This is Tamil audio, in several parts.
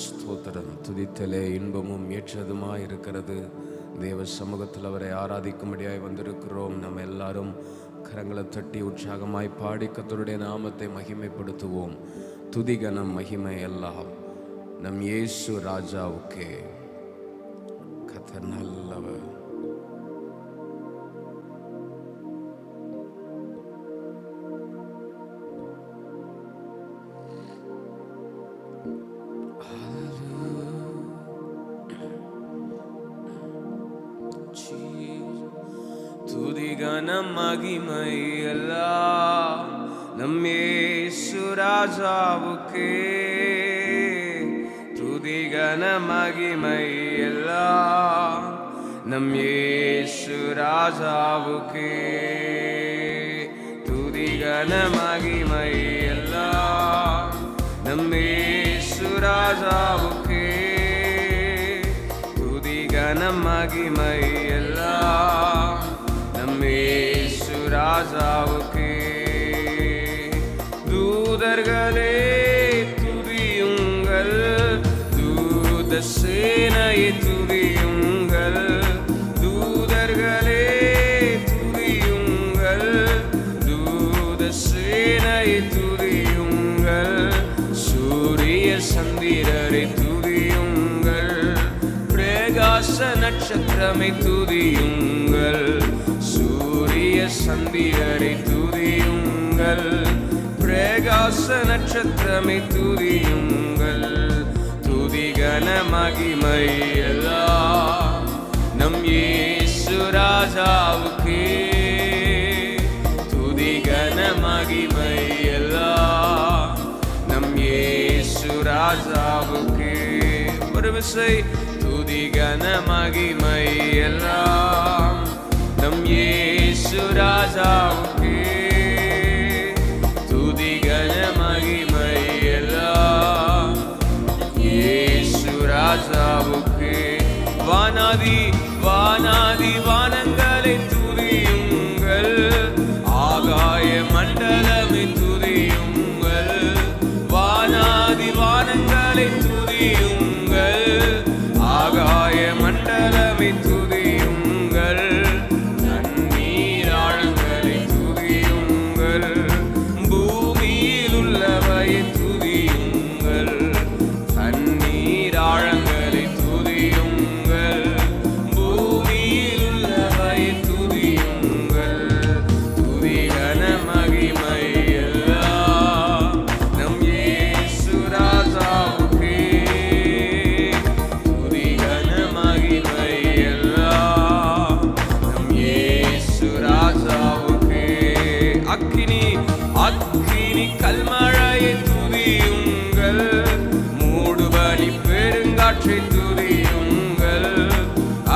ஸ்தோத்திரம். துதித்தலே இன்பமும் ஏற்றதுமாய் இருக்கிறது. தேவ சமூகத்தில் அவரை ஆராதிக்கும்படியாய் வந்திருக்கிறோம். நம்ம எல்லாரும் கரங்களை தட்டி உற்சாகமாய் பாடி கர்த்தருடைய நாமத்தை மகிமைப்படுத்துவோம். துதிகனம் மகிமை எல்லாம் நம் இயேசு ராஜாவுக்கே. கர்த்தர் நல்லவர். துதிகனம் மகிமை எல்லாம் நம் இயேசு ராஜாவுக்கே. துதிகனம் மகிமை எல்லாம் நம் இயேசு ராஜாவுக்கே. துதிகனம் மகிமை எல்லாம் நம் இயேசு ராஜாவுக்கே. துதிகனம் மகிமை எல்லாம் இயேசு ராஜாவுக்கே. தூதர்களே துதியுங்கள், தூத சேனையை துதியுங்கள். தூதர்களே துதியுங்கள், தூத சேனையை துதியுங்கள். சூரிய சந்திரரை துதியுங்கள், பிரகாச நட்சத்திரமை துதியுங்கள். சூரிய சந்திரரை துதியுங்கள், பிரகாச நட்சத்திரமை துதியுங்கள். துதிகன மகிமை எல்லாம் நம் இயேசு ராஜாவுக்கே. துதிகன மகிமை எல்லாம் நம் இயேசு ராஜாவுக்கே. ஒரு விசை துதிகன மகிமை எல்லாம் நம் இயேசு ராஜாவுக்கே. துதிகன மகிமை எல்லாம் இயேசு ராஜாவுக்கே. வானாதி வானாதி வானங்களை துதியுங்கள், ஆகாய மண்டலமை துதியுங்கள். வானாதி வானங்களை துதியுங்கள், ஆகாய மண்டலமை துதியுங்கள். நன்னீராழங்களை துதியுங்கள், பூமியில் உள்ளவை துதியுங்கள். தண்ணீராழங்களை துதியுங்கள், பூமியில் உள்ளவை துதியுங்கள். துதிகன மகிமை எல்லாம் நம் இயேசு ராஜாவுக்கே. துதிகன மகிமை எல்லாம் நம் இயேசு ராஜாவுக்கே. அக்கினி அக்கினி கல்மழையை துதியுங்கள், மூடுபனி பெருங்காற்றை துதியுங்கள்.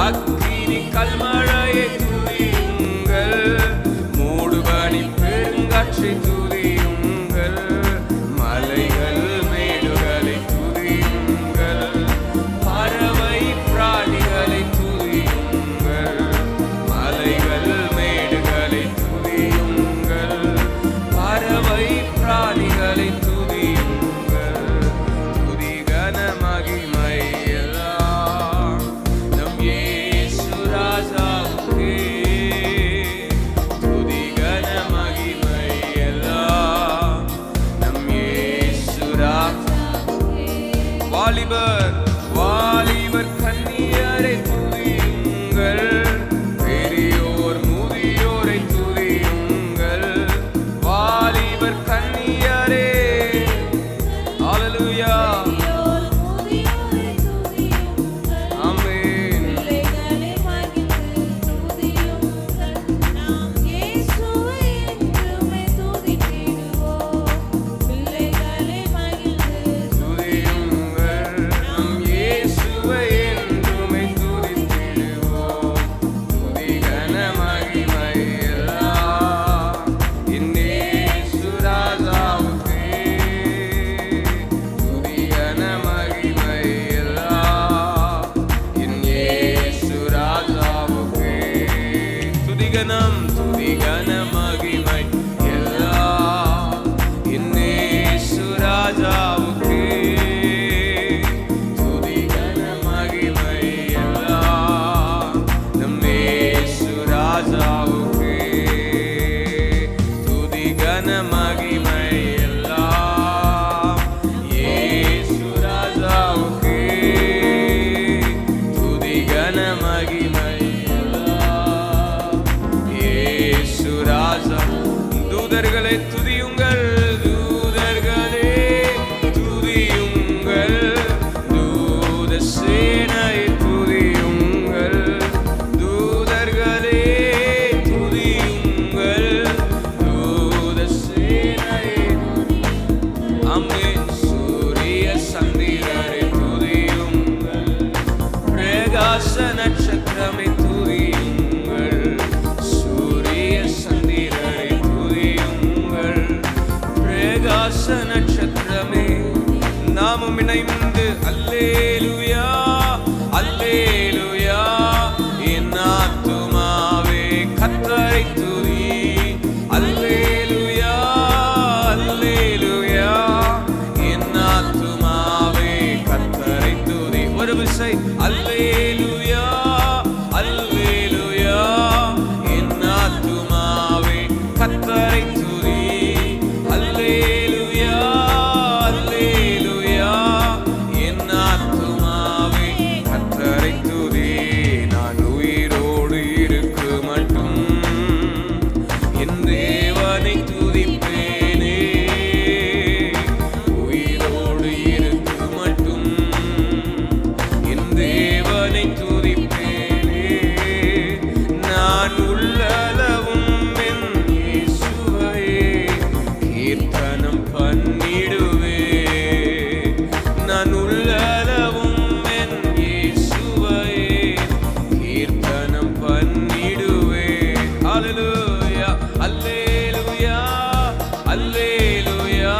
அக்கினி கல்மழையை துதியுங்கள், மூடுபனி பெருங்காற்றை துதியுங்கள். மலைகள் மேடுகளை துதியுங்கள், பறவை பிராணிகளை துதியுங்கள். மலைகள் மேடுகளை துதியுங்கள், பறவை பிராணிகளை துதியுங்கள். துதிகன மகிமை எல்லாம் நம் இயேசு ராஜாவுக்கே. துதிகன மகிமை எல்லாம் நம் இயேசு ராஜாவுக்கே. வாலிபர் வாலிபர் கன்னியரை துதியுங்கள், பெரியோர் முதியோரை துதியுங்கள். வாலிபர் கன்னியரே ஹல்லேலூயா ஆமென். துதியுங்கள், நம் இயேசுவை என்றுமே துதித்திடுவோம். துதிகன மகிமை எல்லாம் என் இயேசு ராஜாவுக்கே. துதிகன இணைந்து அல்லேலூயா அல்லேலூயா என் ஆத்துமாவே கர்த்தரை துதி அல்லேலூயா அல்லேலூயா என் ஆத்துமாவே கர்த்தரை துதி ஒரு விசை அல்லேலூயா அல்லேலூயா என் ஆத்துமாவே கர்த்தரை துதி அல்லேலூயா அல்லேலூயா என் ஆத்துமாவே கர்த்தரை துதி நான் உயிரோடு இருக்கு மட்டும் என் தேவனை துதிப்பேனே உயிரோடு இருக்கு மட்டும் என் தேவனை துதிப்பேனே நான் உள்ளளவும் என் இயேசுவையே கீர்த்தனம் பண்ணிடுவே நான் உள்ளளவும் என் இயேசுவையே கீர்த்தனம் பண்ணிடுவே அல்லேலூயா அல்லேலூயா அல்லேலூயா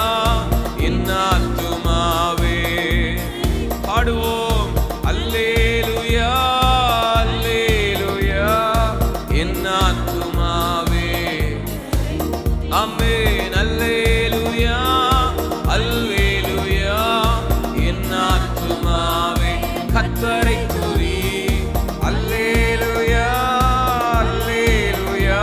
என் ஆத்துமாவே பாடுவோம் அல்லேலூயா அல்லேலூயா என் ஆத்துமாவே ஆமென் அல்லேலூயா அல்லேலூயா என் ஆத்துமாவே கர்த்தரை துதி அல்லேலூயா அல்லேலூயா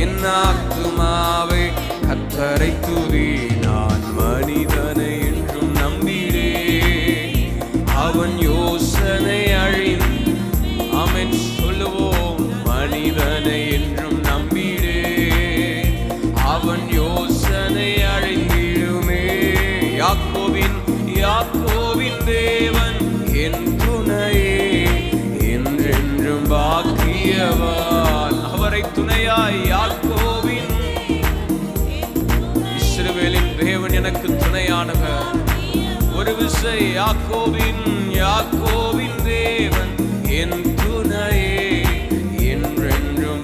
என் ஆத்துமாவே கர்த்தரை துதி நான் மனிதனை என்றும் நம்பிடே அவன் யோசனை அழிந்து ஆமென் சொல்லுவோம் மனிதனை என்றும் நம்பிடே அவன் யோசனை அழிந்திடுமே யாக்கோவின் தேவன் என் துணையே என்றென்றும் பாக்கியவான் அவரை துணையாய் யாக்கோவின் இஸ்ரவேலின் தேவன் எனக்கு துணையானவர் ஒரு விசை யாக்கோவின் தேவன் என் துணையே என்றென்றும்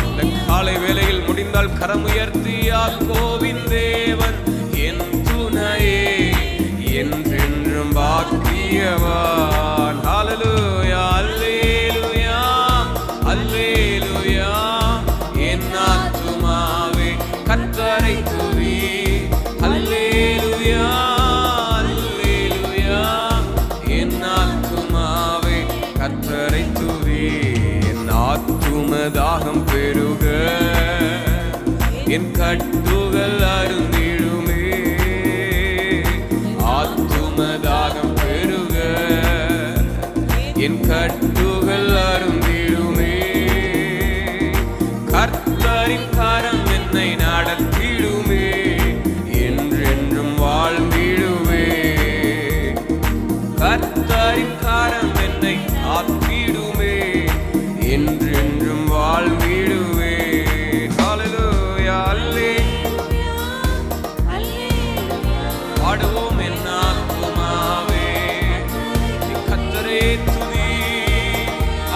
இந்த காலை வேளையில் முடிந்தால் கரம் உயர்த்தி யாக்கோவின் தேவன் என் துணையே என்றென்றும் பாக்கியவான் அல்லேலூயா அல்லேலூயா அல்லேலூயா என் ஆத்துமாவே கர்த்தரை துதி அல்லேலூயா அல்லேலூயா என் ஆத்துமாவே கர்த்தரை துதி என் ஆத்தும தாகம் பெருக என் கட்டுகள் அருந்திடுமே ஆத்தும தாகம் பெருக என் கட்டுகள் அருந்திடுமே கர்த்தரின் கரம் என்னை நடத்திடுமே என்றென்றும் வாழ்ந்திடுவே கர்த்தரின் கரம் என்னை ஆக்கிடுமே என்றென்றும் வாழ்ந்திடுவே அல்லேலூயா பாடுவோம் என் ஆத்துமாவே கர்த்தரே துதி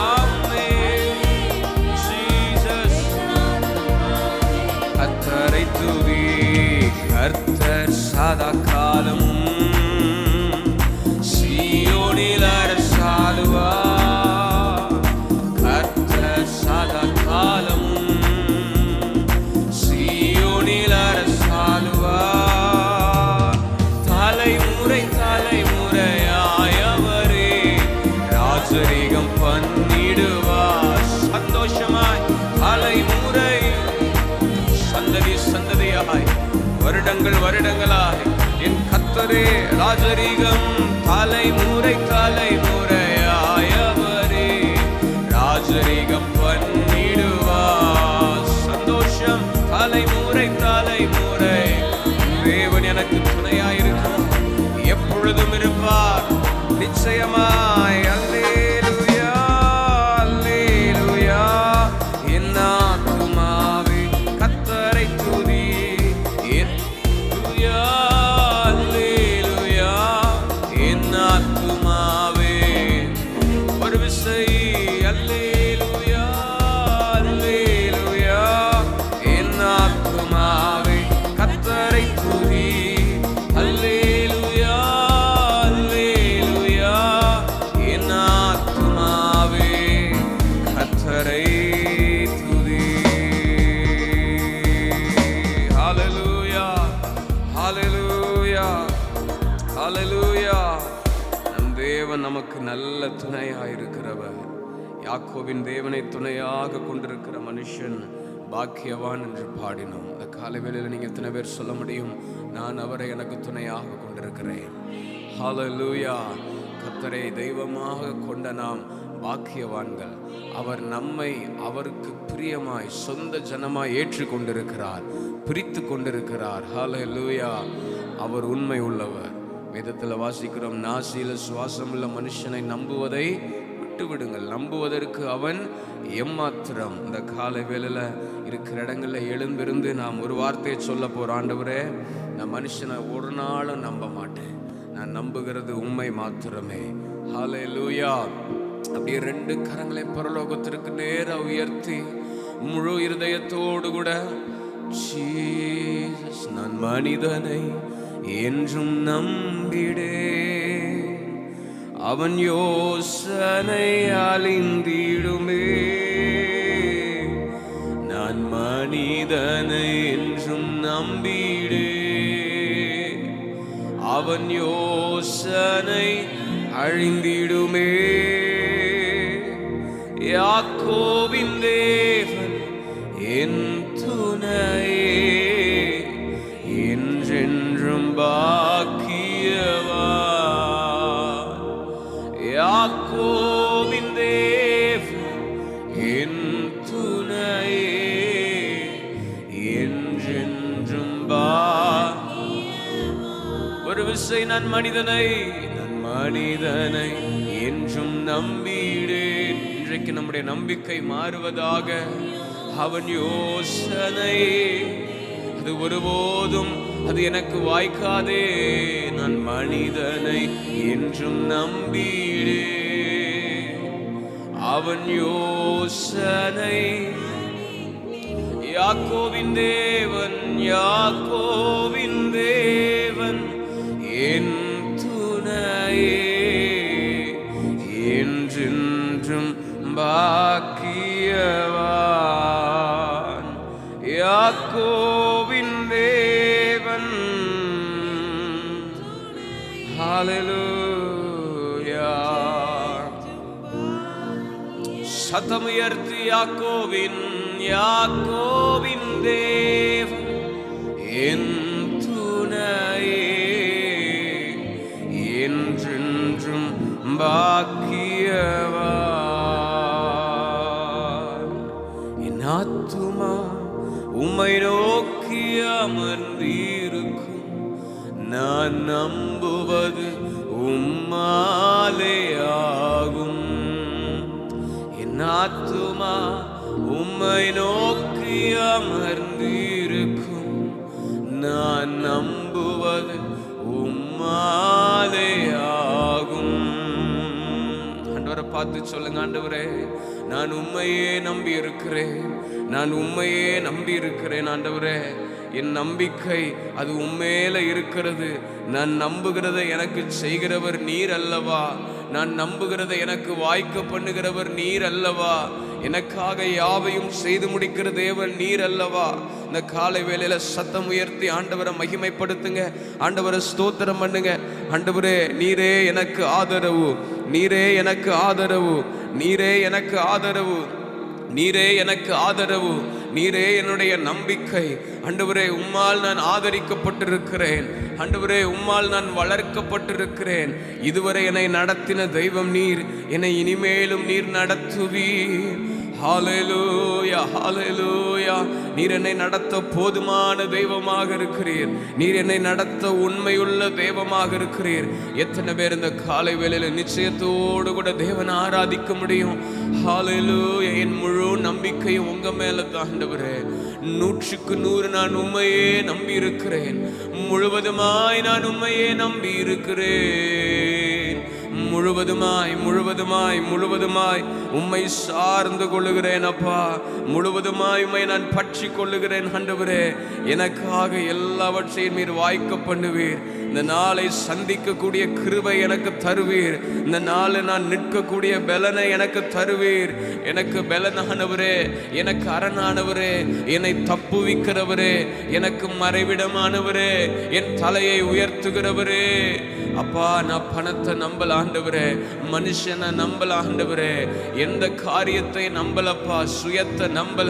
ஆமென் ஜீசஸ் கர்த்தரை துதி கர்த்தர் சதா காலமும் சீயோனில் அரசாளுவார் கர்த்தர் சதா காலமும் சீயோனில் அரசாளுவார் தலைமுறை தலைமுறையாயவரே ராஜரீகம் பண்ணிடுவார் சந்தோஷமாய் தலைமுறை சந்ததி சந்ததியாய் வருடங்கள் வருடங்களாய் என் கர்த்தரே ராஜரீகம் தலைமுறை தலைமுறையாயவரே ராஜரீகம் பண்ணிடுவார் சந்தோஷம் தலைமுறை தலைமுறை தேவன் எனக்கு துணையாயிருக்கும் எப்பொழுதும் இருப்பார் நிச்சயமாய் அல்லேலூயா அல்லேலூயா என் ஆத்துமாவே கர்த்தரை துதி அல்லேலூயா அல்லேலூயா என் ஆத்துமாவே ஒரு விசை அல்லேலூயா அல்லேலூயா என் ஆத்துமாவே கர்த்தரை துதி அல்லேலூயா ஹல்லேலூயா. நம் தேவன் நமக்கு நல்ல துணையாயிருக்கிறவர். யாக்கோபின் தேவனை துணையாக கொண்டிருக்கிற மனுஷன் பாக்கியவான் என்று பாடினோம். இந்த காலை வேளையில் நீங்க எத்தனை பேர் சொல்ல முடியும், நான் அவரை எனக்கு துணையாக கொண்டிருக்கிறேன்? ஹல்லேலூயா. கர்த்தரை தெய்வமாக கொண்ட நாம் பாக்கியவான்கள். அவர் நம்மை அவருக்கு பிரியமாய் சொந்த ஜனமாய் ஏற்றுக்கொண்டிருக்கிறார், பிரித்து கொண்டிருக்கிறார். ஹல்லேலூயா. அவர் உண்மை உள்ளவர். வேதத்தில் வாசிக்கிறோம், நாசியில சுவாசமுள்ள மனுஷனை நம்புவதை விட்டுவிடுங்கள், நம்புவதற்கு அவன் எம்மாத்திரம். இந்த காலை வேளையில இருக்கிற இடங்கள்ல எழுந்திருந்து நாம் ஒரு வார்த்தையை சொல்ல போறோம். ஆண்டவரே, நான் மனுஷனை ஒரு நாளும் நம்ப மாட்டேன், நான் நம்புகிறது உண்மை மாத்திரமே. ஹல்லேலூயா. அப்படியே 2 கரங்களை பரலோகத்திற்கு நேரா உயர்த்தி முழு இருதயத்தோடு கூட, ஜீசஸ், நான் மனிதனை என்றும் நம்பிடேன், அவன் யோசனை அழிந்திடுமே. நான் மனிதனை என்றும் நம்பிடேன், அவன் யோசனை அழிந்திடுமே. யாக்கோபின் தேவன் என் துணையே, என்றென்றும் பாக்கியவான். யாக்கோபின் தேவன் என் துணையே, என்றென்றும் ஒரு விசை நான் மனிதனை என்றும் நம்பிடேன். இன்றைக்கு நம்முடைய நம்பிக்கை மாறுவதாக. அவன் யோசனை அது ஒருபோதும் அது எனக்கு வாய்க்காதே. நான் மனிதனை என்றும் நம்பிடேன், அவன் யோசனை. யாக்கோபின் தேவன், யாக்கோபின் தேவன் என் துணையே, என்றென்றும் பாக்கியவான். யாக்கோபின் தேவன். ஹல்லேலூயா. சத்தமுயர்த்தி யாக்கோபின் தேவன் என் துணையே, என்றென்றும் பாக்கியவான். என் ஆத்துமா உம்மை நோக்கி அமர்ந்திருக்கும், நான் நம்புவது உம்மாலே ஆகும். என் ஆத்துமா உம்மை நோக்கி அமர்ந்திருக்கும், நான் நம்புவது உம்மாலே ஆகும். ஆண்டவரை பார்த்து சொல்லுங்க, ஆண்டவரே, நான் உம்மையே நம்பி இருக்கிறேன், நான் உம்மையே நம்பி இருக்கிறேன். ஆண்டவரே, என் நம்பிக்கை அது உம்மேல இருக்கிறது. நான் நம்புகிறதை எனக்கு செய்கிறவர் நீர் அல்லவா? நான் நம்புகிறதை எனக்கு வாய்க்க பண்ணுகிறவர் நீர் அல்லவா? எனக்காக யாவையும் செய்து முடிக்கிற தேவன் நீர் அல்லவா? இந்த காலை வேளையில சத்தம் உயர்த்தி ஆண்டவரை மகிமைப்படுத்துங்க, ஆண்டவரை ஸ்தோத்திரம் பண்ணுங்க. ஆண்டவரே, நீரே எனக்கு ஆதரவு, நீரே எனக்கு ஆதரவு, நீரே எனக்கு ஆதரவு, நீரே எனக்கு ஆதரவு, நீரே என்னுடைய நம்பிக்கை. ஆண்டவரே, உம்மால் நான் ஆதரிக்கப்பட்டிருக்கிறேன். ஆண்டவரே, உம்மால் நான் வளர்க்கப்பட்டிருக்கிறேன். இதுவரை என்னை நடத்தின தெய்வம் நீர், என்னை இனிமேலும் நீர் நடத்துவீர். ஹல்லேலூயா, ஹல்லேலூயா. நீர் என்னை நடத்த போதுமான தெய்வமாக இருக்கிறீர். நீர் என்னை நடத்த உண்மையுள்ள தெய்வமாக இருக்கிறீர். எத்தனை பேர் இந்த காலை வேளையில நிச்சயத்தோடு கூட தேவனை ஆராதிக்க முடியும்? ஹல்லேலூயா. என் முழு நம்பிக்கையும் உங்க மேல தான் ஆண்டவரே. 100க்கு 100 நான் உண்மையே நம்பி இருக்கிறேன். முழுவதுமாய் நான் உண்மையே நம்பி இருக்கிறேன். முழுவதுமாய் முழுவதுமாய் முழுவதுமாய் உம்மை சார்ந்து கொள்ளுகிறேன் அப்பா. முழுவதுமாய் உம்மை நான் பற்றி கொள்ளுகிறேன். ஆண்டவரே, எனக்காக எல்லாவற்றையும் நீர் வாய்க்க பண்ணுவீர். இந்த நாளை சந்திக்கக்கூடிய கிருபை எனக்கு தருவீர். இந்த நாளை நான் நிற்கக்கூடிய பலனை எனக்கு தருவீர். எனக்கு பலனானவரே, எனக்கு அரணானவரே, என்னை தப்புவிக்கிறவரே, எனக்கு மறைவிடமானவரே, என் தலையை உயர்த்துகிறவரே. அப்பா நான் பணத்தை நம்பல ஆண்டவரே, மனுஷனை நம்பல ஆண்டவரே, எந்த காரியத்தை நம்பலப்பா, சுயத்தை நம்பல.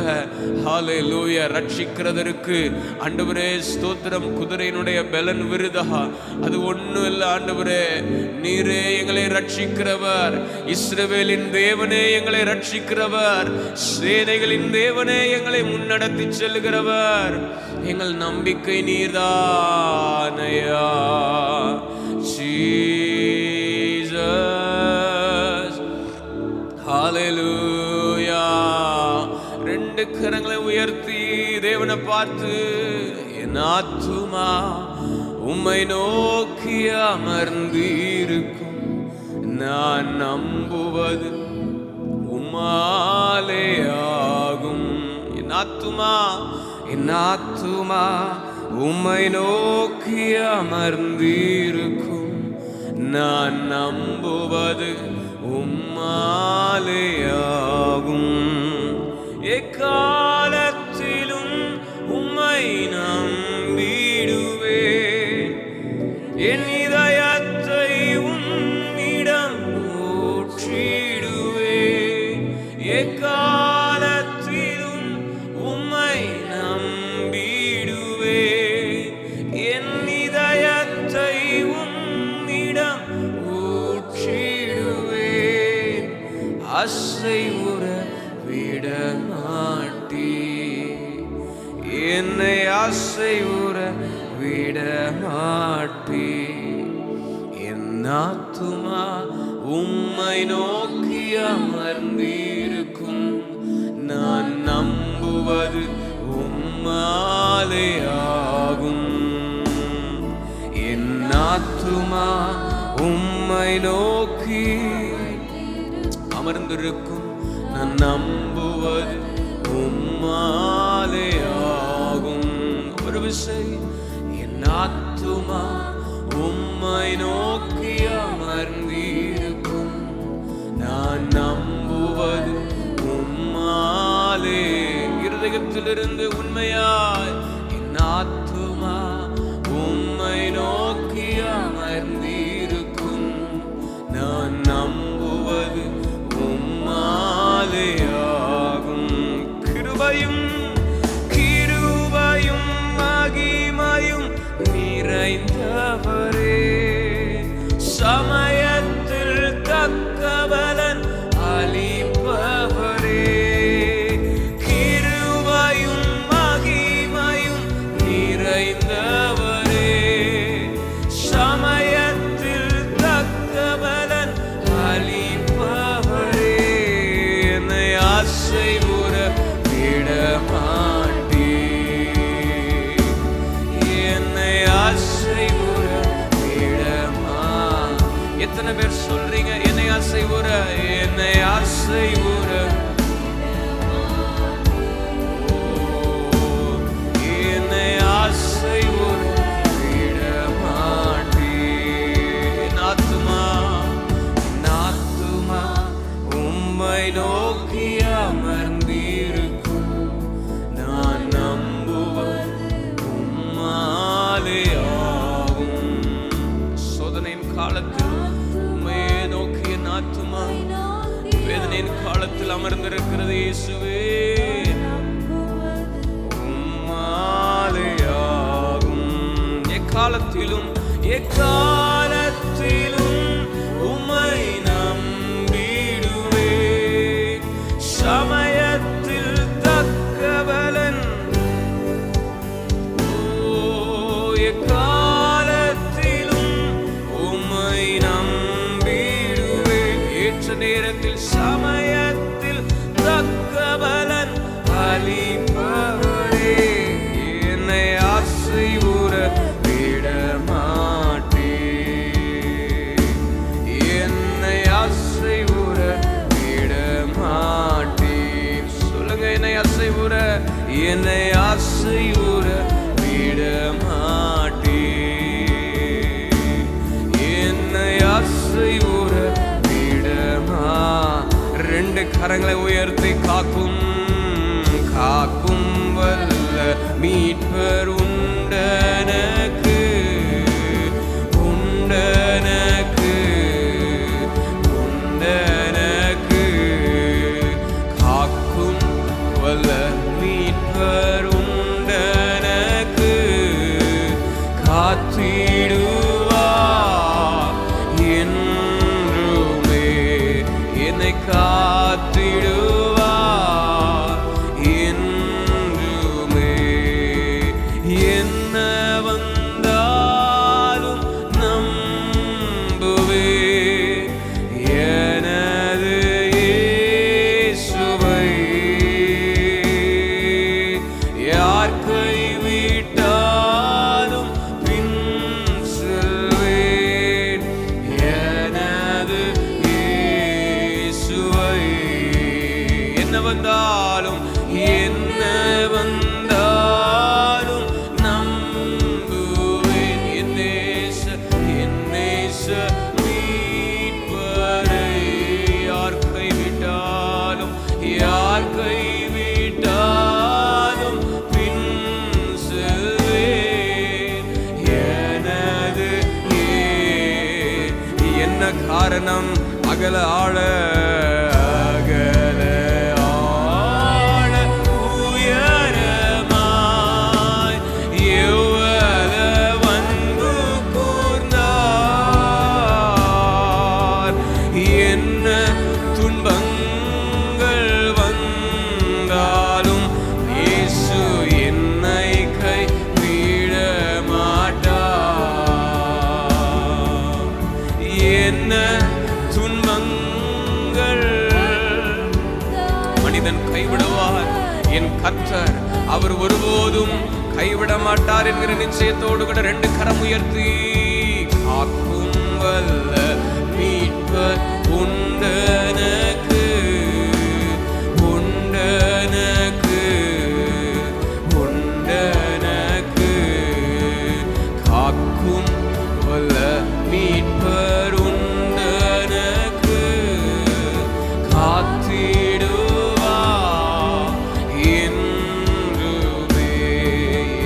ஹல்லேலூயா. ரட்சிக்கிறதற்கு ஆண்டவரே ஸ்தோத்திரம். குதிரையினுடைய பலன் விருதா, அது ஒண்ணும் இல்லை ஆண்டவரே. நீரே எங்களை ரட்சிக்கிறவர், இஸ்ரவேலின் தேவனே எங்களை ரட்சிக்கிறவர், சேனைகளின் தேவனே எங்களை முன்னடத்தி செல்கிறவர். எங்கள் நம்பிக்கை நீர்தானையா ஜீசஸ். ஹல்லேலூயா. ரெண்டு கரங்களை உயர்த்தி தேவனை பார்த்து, என் ஆத்துமா உம்மை நோக்கி அமர்ந்திருக்கும், நான் நம்புவது உம்மாலே ஆகும். என் ஆத்துமா உம்மை நோக்கி அமர்ந்திருக்கும், நான் நம்புவது உம்மாலே ஆகும். எக்காலத்திலும் உம்மை நம்பிடுவேன், என் இதயத்தை உம்மிடம் ஊற்றிடுவேன். எக்காலத்திலும் உம்மை நம்பிடுவேன், என் இதயத்தை உம்மிடம் ஊற்றிடுவேன். அசைவுற விட மாட்டீர், என்னை அசைவுற விட மாட்டீர். என் ஆத்துமா உம்மை நோக்கி அமர்ந்திருக்கும், நான் நம்புவது உம்மாலே ஆகும். என் ஆத்துமா உம்மை நோக்கி அமர்ந்திருக்கும், நான் நம்புவது உம்மாலே ஆகும். ஒரு விசை, என் ஆத்துமா உம்மை நோக்கி அமர்ந்திருக்கும், நான் நம்புவது உம்மாலே. இருதயத்திலிருந்து உண்மையாய், என் ஆத்துமா உம்மை நோக்கி அமர்ந்திருக்கும், நான் நம்புவது உம்மாலே ஆகும். கிருபையும் மகிமையும் நிறைந்தவரே, சமயத்தில் தக்க பலன் அளிப்பவரே. கிருபையும் மகிமையும் நிறைந்தவரே, சமயத்தில் தக்க பலன் அளிப்பவரே. என்னை அசைவுற விட மாட்டீர், என்னை அசைவுற விட மாட்டீர். எத்தனை பேர் சொல்றீங்க என்னை அசைவுற, என்னை அசைவுற, என்னை அசைவுற விட மாட்டீர். என் ஆத்துமா உம்மை நோக்கி அமர்ந்திருக்கும், நான் நம்புவது உம்மாலே ஆகும். சோதனையின் காலத்தில் உம்மையே நோக்கி என் ஆத்துமா வேதனையின் காலத்தில் அமர்ந்திருக்கிறது. இயேசுவே உம்மாலே ஆகும். எக்காலத்திலும் உம்மை நம்பிடுவேன், சமயத்தில் தக்க பலன். எக்காலத்திலும் உம்மை நம்பிடுவேன், ஏற்ற நேரத்தில் சமயத்தில் தக்க பலன் அளிப்பவரே. என்னை அசைவுற விட மாட்டீர், என்னை அசைவுற விட மாட்டீர். சொல்லுங்க, என்னை அசைவுற, என்னை அசைவுற விட மாட்டீர், என்னை அசைவுற விட ரெண்டு கரங்களை உயர்த்தி காக்கும் வல்ல மீட்பர் உண்டனக்கு, உண்டன என்ன வந்தாலும் நம்புவேன். என் நேச மீட்பரை யார் கைவிட்டாலும் பின் செல்வேன். எனது என்ன காரணம்? அகல ஆழ உயரமாய் எவ்வளவு அன்பு கூர்ந்தார். என்ன துன்பங்கள் வந்தாலும் இயேசு என்னை கைவிட மாட்டார். என்ன துன்பங்கள் மனிதன் கைவிடுவார், என் கர்த்தர் அவர் ஒருபோதும் கைவிட மாட்டார் என்கிற நிச்சயத்தோடு கூட 2 கரம் உயர்த்தி, காக்கும் வல்ல மீட்பர் உண்டனக்கு உண்டனக்கு உண்டனக்கு, காக்கும் வல்ல மீட்பர் உண்டனக்கு காத்திடுவா என்றுமே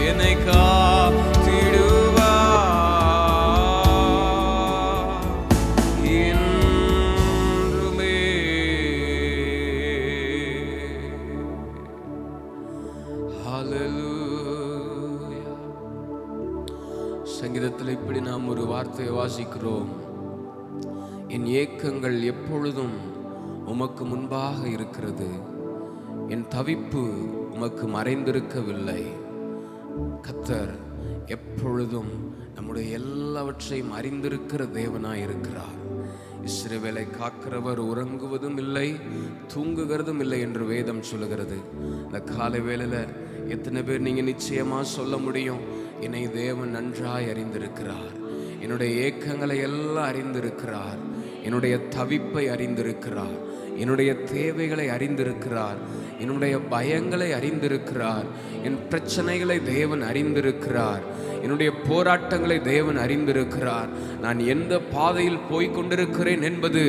என்னை காத்திடுவா என்றுமே. ஹல்லேலூயா. சங்கீதத்தில் இப்படி நாம் ஒரு வார்த்தையை வாசிக்கிறோம், என் ஏக்கங்கள் எப்பொழுதும் உமக்கு முன்பாக இருக்கிறது, என் தவிப்பு உமக்கு மறைந்திருக்கவில்லை. கர்த்தர் எப்பொழுதும் நம்முடைய எல்லாவற்றையும் அறிந்திருக்கிற தேவனாய் இருக்கிறார். இஸ்ரவேலை காக்கிறவர் உறங்குவதும் இல்லை தூங்குகிறதும் இல்லை என்று வேதம் சொல்லுகிறது. இந்த காலை வேளையில எத்தனை பேர் நீங்க நிச்சயமா சொல்ல முடியும், என்னை தேவன் நன்றாய் அறிந்திருக்கிறார், என்னுடைய ஏக்கங்களை எல்லாம் அறிந்திருக்கிறார், என்னுடைய தவிப்பை அறிந்திருக்கிறார், என்னுடைய தேவைகளை அறிந்திருக்கிறார், என்னுடைய பயங்களை அறிந்திருக்கிறார், என் பிரச்சனைகளை தேவன் அறிந்திருக்கிறார், என்னுடைய போராட்டங்களை தேவன் அறிந்திருக்கிறார், நான் எந்த பாதையில் போய்கொண்டிருக்கிறேன் என்பது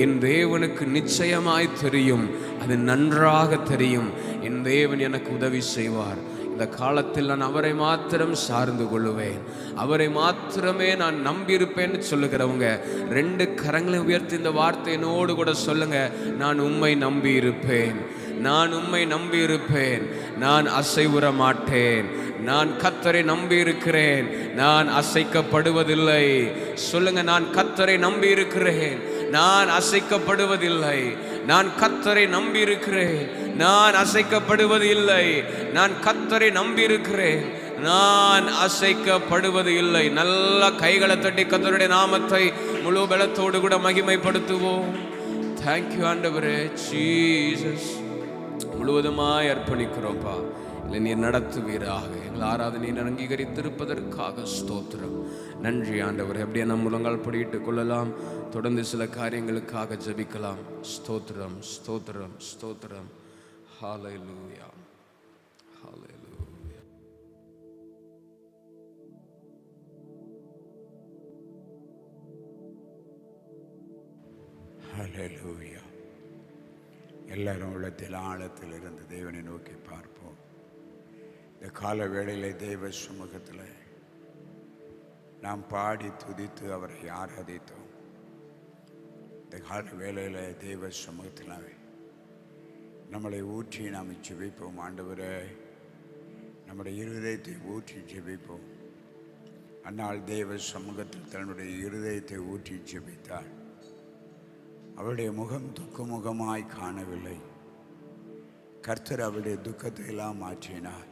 என் தேவனுக்கு நிச்சயமாய் தெரியும், அது நன்றாக தெரியும். என் தேவன் எனக்கு உதவி செய்வார். இந்த காலத்தில் நான் அவரை மாத்திரம் சார்ந்து கொள்ளுவேன், அவரை மாத்திரமே நான் நம்பியிருப்பேன்னு சொல்லுகிறவங்க 2 கரங்களை உயர்த்தி இந்த வார்த்தையினோடு கூட சொல்லுங்க, நான் உம்மை நம்பி இருப்பேன், நான் உம்மை நம்பி இருப்பேன், நான் அசைவுற மாட்டேன், நான் கர்த்தரை நம்பி இருக்கிறேன், நான் அசைக்கப்படுவதில்லை. சொல்லுங்க, நான் கர்த்தரை நம்பி இருக்கிறேன், நான் அசைக்கப்படுவதில்லை. நான் கர்த்தரை நம்பி இருக்கிறேன், நான் அசைக்கப்படுவது இல்லை. நான் கர்த்தரை நம்பி இருக்கிறேன், நான் அசைக்கப்படுவது இல்லை. நல்ல கைகளை தட்டி கர்த்தருடைய நாமத்தை முழு பலத்தோடு கூட மகிமைப்படுத்துவோம். தேங்க்யூ ஆண்டவரே, ஜீசஸ். முழுவதுமாய் அர்ப்பணிக்கிறோம்ப்பா, இல்லை நீர் நடத்துவீராக. எங்கள் ஆராதனை அங்கீகரித்திருப்பதற்காக ஸ்தோத்திரம். நன்றி ஆண்டவரே. அப்படியே நம் முழங்கால் படியிட்டு கொள்ளலாம். தொடர்ந்து சில காரியங்களுக்காக ஜெபிக்கலாம். ஸ்தோத்திரம், ஸ்தோத்திரம், ஸ்தோத்திரம். ஹல்லேலூயா, ஹல்லேலூயா. ஹல்லேலூயா. எல்லாரும் உள்ளத்தில் ஆழத்தில் இருந்து தேவனை நோக்கி பார்ப்போம். இந்த கால வேளையில் தேவ சமூகத்தில் நாம் பாடி துதித்து அவரை ஆராதித்தோம். இந்த கால வேளையில் தேவ சமூகத்தில் நம்மளை ஊற்றி நாம் ஜெபிப்போம். ஆண்டவரே, நம்முடைய இருதயத்தை ஊற்றி ஜெபிப்போம். அன்னால் தேவ சமூகத்தில் தன்னுடைய இருதயத்தை ஊற்றி ஜெபித்தாள். அவருடைய முகம் துக்கமுகமாய் காணவில்லை. கர்த்தர் அவருடைய துக்கத்தை எல்லாம் மாற்றினார்.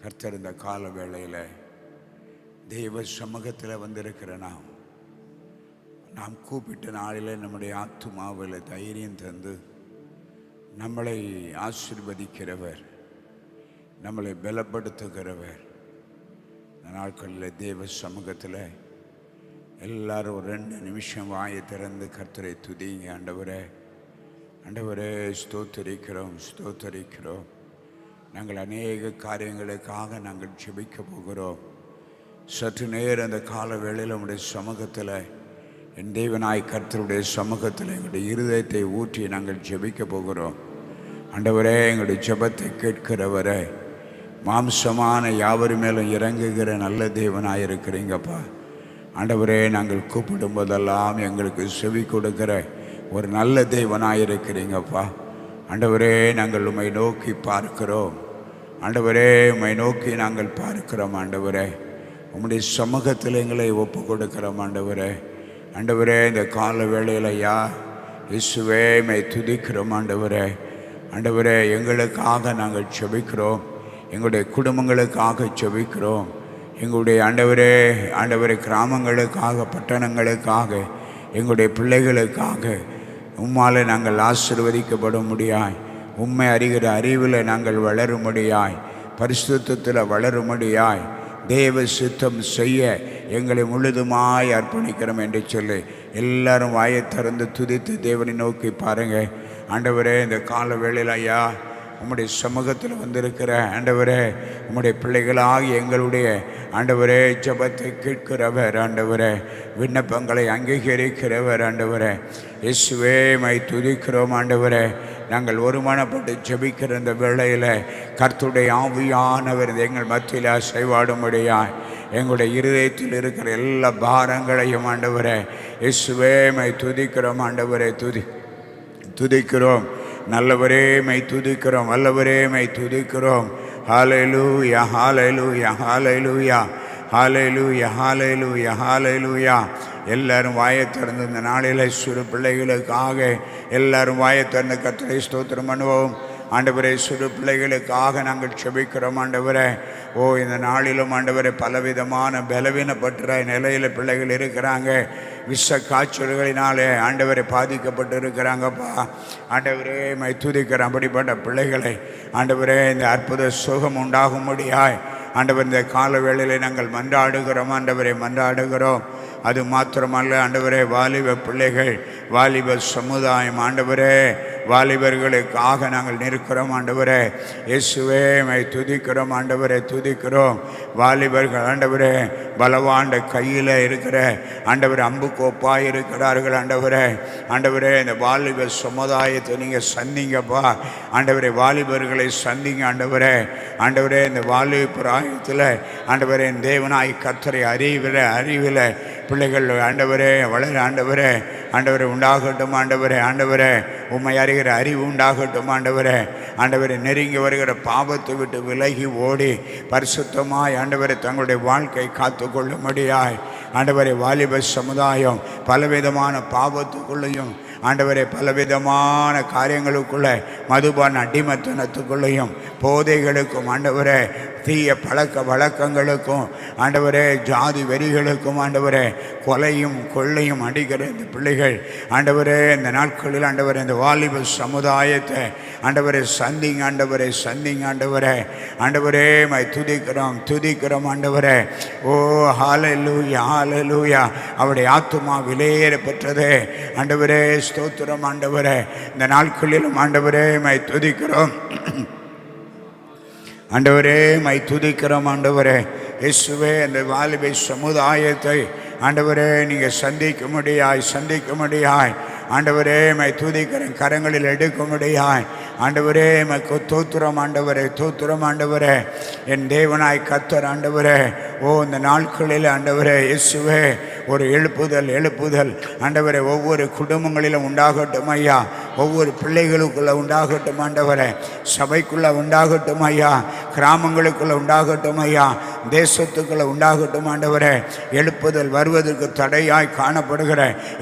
கர்த்தர் இந்த கால வேளையில் தெய்வ சமூகத்தில் வந்திருக்கிற நாம் கூப்பிட்ட நாளில் நம்முடைய ஆத்துமாவில் தைரியம் தந்து நம்மளை ஆசீர்வதிக்கிறவர், நம்மளை பலப்படுத்துகிறவர். இந்த நாட்களில் தேவ சமூகத்தில் எல்லாரும் ஒரு 2 நிமிஷம் வாயை திறந்து கர்த்தரை துதிங்க. ஆண்டவரே, ஆண்டவரே ஸ்தோத்தரிக்கிறோம், ஸ்தோத்தரிக்கிறோம். நாங்கள் அநேக காரியங்களுக்காக நாங்கள் ஜெபிக்க போகிறோம். சற்று நேரம் அந்த கால வேளையில் உங்களுடைய சமூகத்தில், என் தேவனாய் கர்த்தருடைய சமூகத்தில் எங்களுடைய இருதயத்தை ஊற்றி நாங்கள் ஜெபிக்க போகிறோம். ஆண்டவரே, எங்களுடைய ஜெபத்தை கேட்கிறவரே, மாம்சமான யாவர் மேலும் இறங்குகிற நல்ல தேவனாக இருக்கிறீங்கப்பா. ஆண்டவரே, நாங்கள் கூப்பிடும் போதெல்லாம் எங்களுக்கு செவி கொடுக்கிற ஒரு நல்ல தேவனாக இருக்கிறீங்கப்பா. ஆண்டவரே, நாங்கள் உம்மை நோக்கி பார்க்கிறோம். ஆண்டவரே, உம்மை நோக்கி நாங்கள் பார்க்கிறோம். ஆண்டவரே, உம்முடைய சமூகத்தில் எங்களை ஒப்பு கொடுக்கிறோம். ஆண்டவரே, ஆண்டவரே, இந்த கால வேளையில் ஐயா இயேசுவே உம்மை துதிக்கிறோம். ஆண்டவரே, ஆண்டவரே, எங்களுக்காக நாங்கள் செபிக்கிறோம். எங்களுடைய குடும்பங்களுக்காக செபிக்கிறோம். எங்களுடைய ஆண்டவரே கிராமங்களுக்காக, பட்டணங்களுக்காக, எங்களுடைய பிள்ளைகளுக்காக உம்மால் நாங்கள் ஆசீர்வதிக்கப்பட முடியாய், உம்மை அறிகிற அறிவில் நாங்கள் வளரும்படியாய், பரிசுத்தத்தில் வளரும்படியாய், தேவ சித்தம் செய்ய எங்களை முழுதுமாய் அர்ப்பணிக்கிறோம் என்று சொல்லி எல்லாரும் வாயை திறந்து துதித்து தேவனை நோக்கி பாருங்கள். ஆண்டவரே, இந்த கால வேளையில் ஐயா உம்முடைய சமூகத்தில் வந்திருக்கிற ஆண்டவரே, உம்முடைய பிள்ளைகளாகி எங்களுடைய ஆண்டவரே ஜெபத்தை கேட்கிறவர், ஆண்டவரே விண்ணப்பங்களை அங்கீகரிக்கிறவர், ஆண்டவரே இயேசுவே உம்மை துதிக்கிறோம். ஆண்டவரே, நாங்கள் ஒருமனப்பட்டு ஜெபிக்கிற இந்த வேளையில் கர்த்தருடைய ஆவியானவர் எங்கள் மத்தியில் அசைவாடும்படியாய் எங்களுடைய இருதயத்தில் இருக்கிற எல்லா பாரங்களையும் ஆண்டவரே இயேசுவே உம்மை துதிக்கிறோம். ஆண்டவரே துதிக்கிறோம். நல்லவரே மை துதிக்கிறோம், வல்லவரே மை துதிக்கிறோம். ஹல்லேலூயா, ஹல்லேலூயா, ஹல்லேலூயா, ஹல்லேலூயா, ஹல்லேலூயா, ஹல்லேலூயா. எல்லாரும் வாயை திறந்து இந்த நாளில் சிறு பிள்ளைகளுக்காக எல்லாரும் வாயை திறந்து கர்த்தரை ஸ்தோத்திரம் பண்ணுவோம். ஆண்டவரே, சிறு பிள்ளைகளுக்காக நாங்கள் செபிக்கிறோம். ஆண்டவரே, இந்த நாளிலும் ஆண்டவரே பலவிதமான பலவீனப்பட்ட நிலையில் பிள்ளைகள் இருக்கிறாங்க. விஷ காய்ச்சல்களினாலே ஆண்டவரை பாதிக்கப்பட்டு இருக்கிறாங்கப்பா. ஆண்டவரே மை துதிக்கிறோம். அப்படிப்பட்ட பிள்ளைகளை ஆண்டவரே இந்த அற்புத சுகம் உண்டாகும்படியாய் ஆண்டவர் இந்த கால வேளையில் நாங்கள் மன்றாடுகிறோம். ஆண்டவரை மன்றாடுகிறோம். அது மாத்திரமல்ல ஆண்டவரே, வாலிப பிள்ளைகள், வாலிப சமுதாயம், ஆண்டவரே வாலிபர்களுக்காக நாங்கள் நிற்கிறோம். ஆண்டவரே இயேசுவே மை துதிக்கிறோம். ஆண்டவரை துதிக்கிறோம். வாலிபர்கள் ஆண்டவரே பலவாண்ட கையில் இருக்கிற ஆண்டவர் அம்பு கோப்பாக இருக்கிறார்கள். ஆண்டவரே இந்த வாலிப சமுதாயத்தை நீங்கள் சந்திங்கப்பா. ஆண்டவரே வாலிபர்களை சந்திங்க. ஆண்டவரே இந்த வாலிப பிராயத்தில் ஆண்டவரே தேவனாய் கர்த்தரை அறிவில் பிள்ளைகள் ஆண்டவரே வளர ஆண்டவரே உண்டாகட்டும். ஆண்டவரே உம்மை அறிகிற அறிவு உண்டாகட்டும். ஆண்டவரை நெருங்கி வருகிற பாவத்தை விட்டு விலகி ஓடி பரிசுத்தமாய் ஆண்டவரை தங்களுடைய வாழ்க்கை காத்து கொள்ளும்படியாய் ஆண்டவரை வாலிப சமுதாயம் பலவிதமான பாவத்துக்குள்ளேயும் ஆண்டவரை பலவிதமான காரியங்களுக்குள்ள மதுபான அடிமத்தனத்துக்குள்ளேயும் போதைகளுக்கும் ஆண்டவரே தீய பழக்க வழக்கங்களுக்கும் ஆண்டவரே ஜாதி வெறிகளுக்கும் ஆண்டவரே கொலையும் கொள்ளையும் அடிக்கிற இந்த பிள்ளைகள் ஆண்டவரே இந்த நாட்களில் ஆண்டவரே இந்த வாலிப சமுதாயத்தை ஆண்டவரை சந்திங்க. ஆண்டவரே மை துதிக்கிறோம். ஆண்டவரே ஹல்லேலூயா, ஹல்லேலூயா. அவருடைய ஆத்துமா விலையேற பெற்றதே. ஆண்டவரே ஸ்தோத்திரம். ஆண்டவரே இந்த நாட்களிலும் ஆண்டவரே மை துதிக்கிறோம். ஆண்டவரே இயேசுவே இந்த வாலிப சமுதாயத்தை ஆண்டவரே நீங்கள் சந்திக்க முடியாய் ஆண்டவரே மை துதிக்கிறேன். கரங்களில் எடுக்க முடியாய் ஆண்டவரே மைக்கு தோத்திரம். ஆண்டவரே என் தேவனாய் கர்த்தர் ஆண்டவரே இந்த நாட்களில் ஆண்டவரே இயேசுவே ஒரு எழுப்புதல் ஆண்டவரே ஒவ்வொரு குடும்பங்களிலும் உண்டாகட்டும் ஐயா. ஒவ்வொரு பிள்ளைகளுக்குள்ளே உண்டாகட்டும் ஆண்டவரே. சபைக்குள்ளே உண்டாகட்டும் ஐயா. கிராமங்களுக்குள்ளே உண்டாகட்டும் ஐயா. தேசத்துக்குள்ளே உண்டாகட்டும் ஆண்டவரே. எழுப்புதல் வருவதற்கு தடையாய் காணப்படுகிற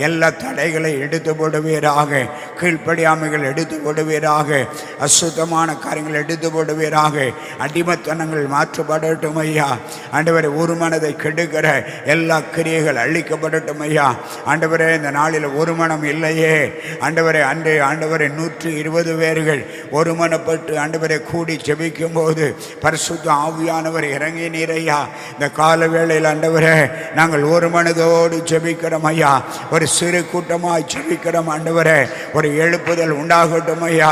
எல்லா தடைகளை எடுத்து போடுவீராக. கீழ்ப்படியாமைகள் எடுத்து போடுவீராக. அசுத்தமான காரியங்கள் எடுத்து போடுவீராக. அடிமத்தனங்கள் மாற்றப்படட்டும் ஐயா. ஆண்டவரே ஒரு மனதை கெடுக்கிற எல்லா கிரியைகள் அழிக்கப்படட்டும் ஐயா. ஆண்டவரே இந்த நாளில் ஒரு மனம் இல்லையே ஆண்டவரே. ஆண்டவரே 120 பேர்கள் ஒரு மனப்பட்டு ஆண்டவரை கூடி ஜெபிக்கும் போது பரிசுத்த ஆவியானவர் இறங்கி நீர் சொன்னீர் ஐயா. இந்த கால வேளையில் ஆண்டவரே நாங்கள் ஒரு மனதோடு ஜெபிக்கிறோம் ஐயா. ஒரு சிறு கூட்டமாக ஜெபிக்கிறோம் ஆண்டவரே. ஒரு எழுப்புதல் உண்டாகட்டும் ஐயா.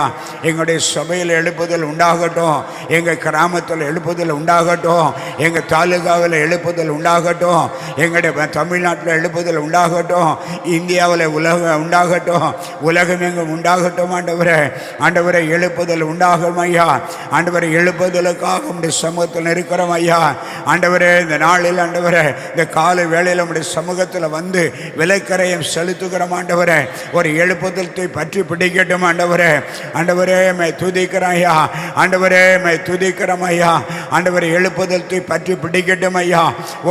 எங்களுடைய சபையில் எழுப்புதல் உண்டாகட்டும், எங்கள் கிராமத்தில் எழுப்புதல் உண்டாகட்டும், எங்கள் தாலுகாவில் எழுப்புதல் உண்டாகட்டும், எங்களுடைய தமிழ்நாட்டில் எழுப்புதல் உண்டாகட்டும், இந்தியாவில் உலகம் உண்டாகட்டும், உலகம் எங்கும் உண்டாகட்டும் ஆண்டவரே. ஆண்டவரை எழுப்புதல் உண்டாகும் ஐயா. ஆண்டவரை எழுப்புதலுக்காக உடைய சமூகத்தில் இருக்கிறோம் ஐயா. ஆண்டவரே இந்த நாளில் ஆண்டவரே இந்த காலை வேளையில் உடைய சமூகத்தில் வந்து விலைக்கரையும் செலுத்துகிறோம் ஆண்டவரே. ஒரு எழுப்புதலத்தை பற்றி பிடிக்கட்டும் ஆண்டவரே. ஆண்டவரே மை துதிக்கிறோம் ஐயா. ஆண்டவரே மை துதிக்கிறோம் ஐயா. ஆண்டவரை எழுப்புதலத்தை பற்றி பிடிக்கட்டும் ஐயா.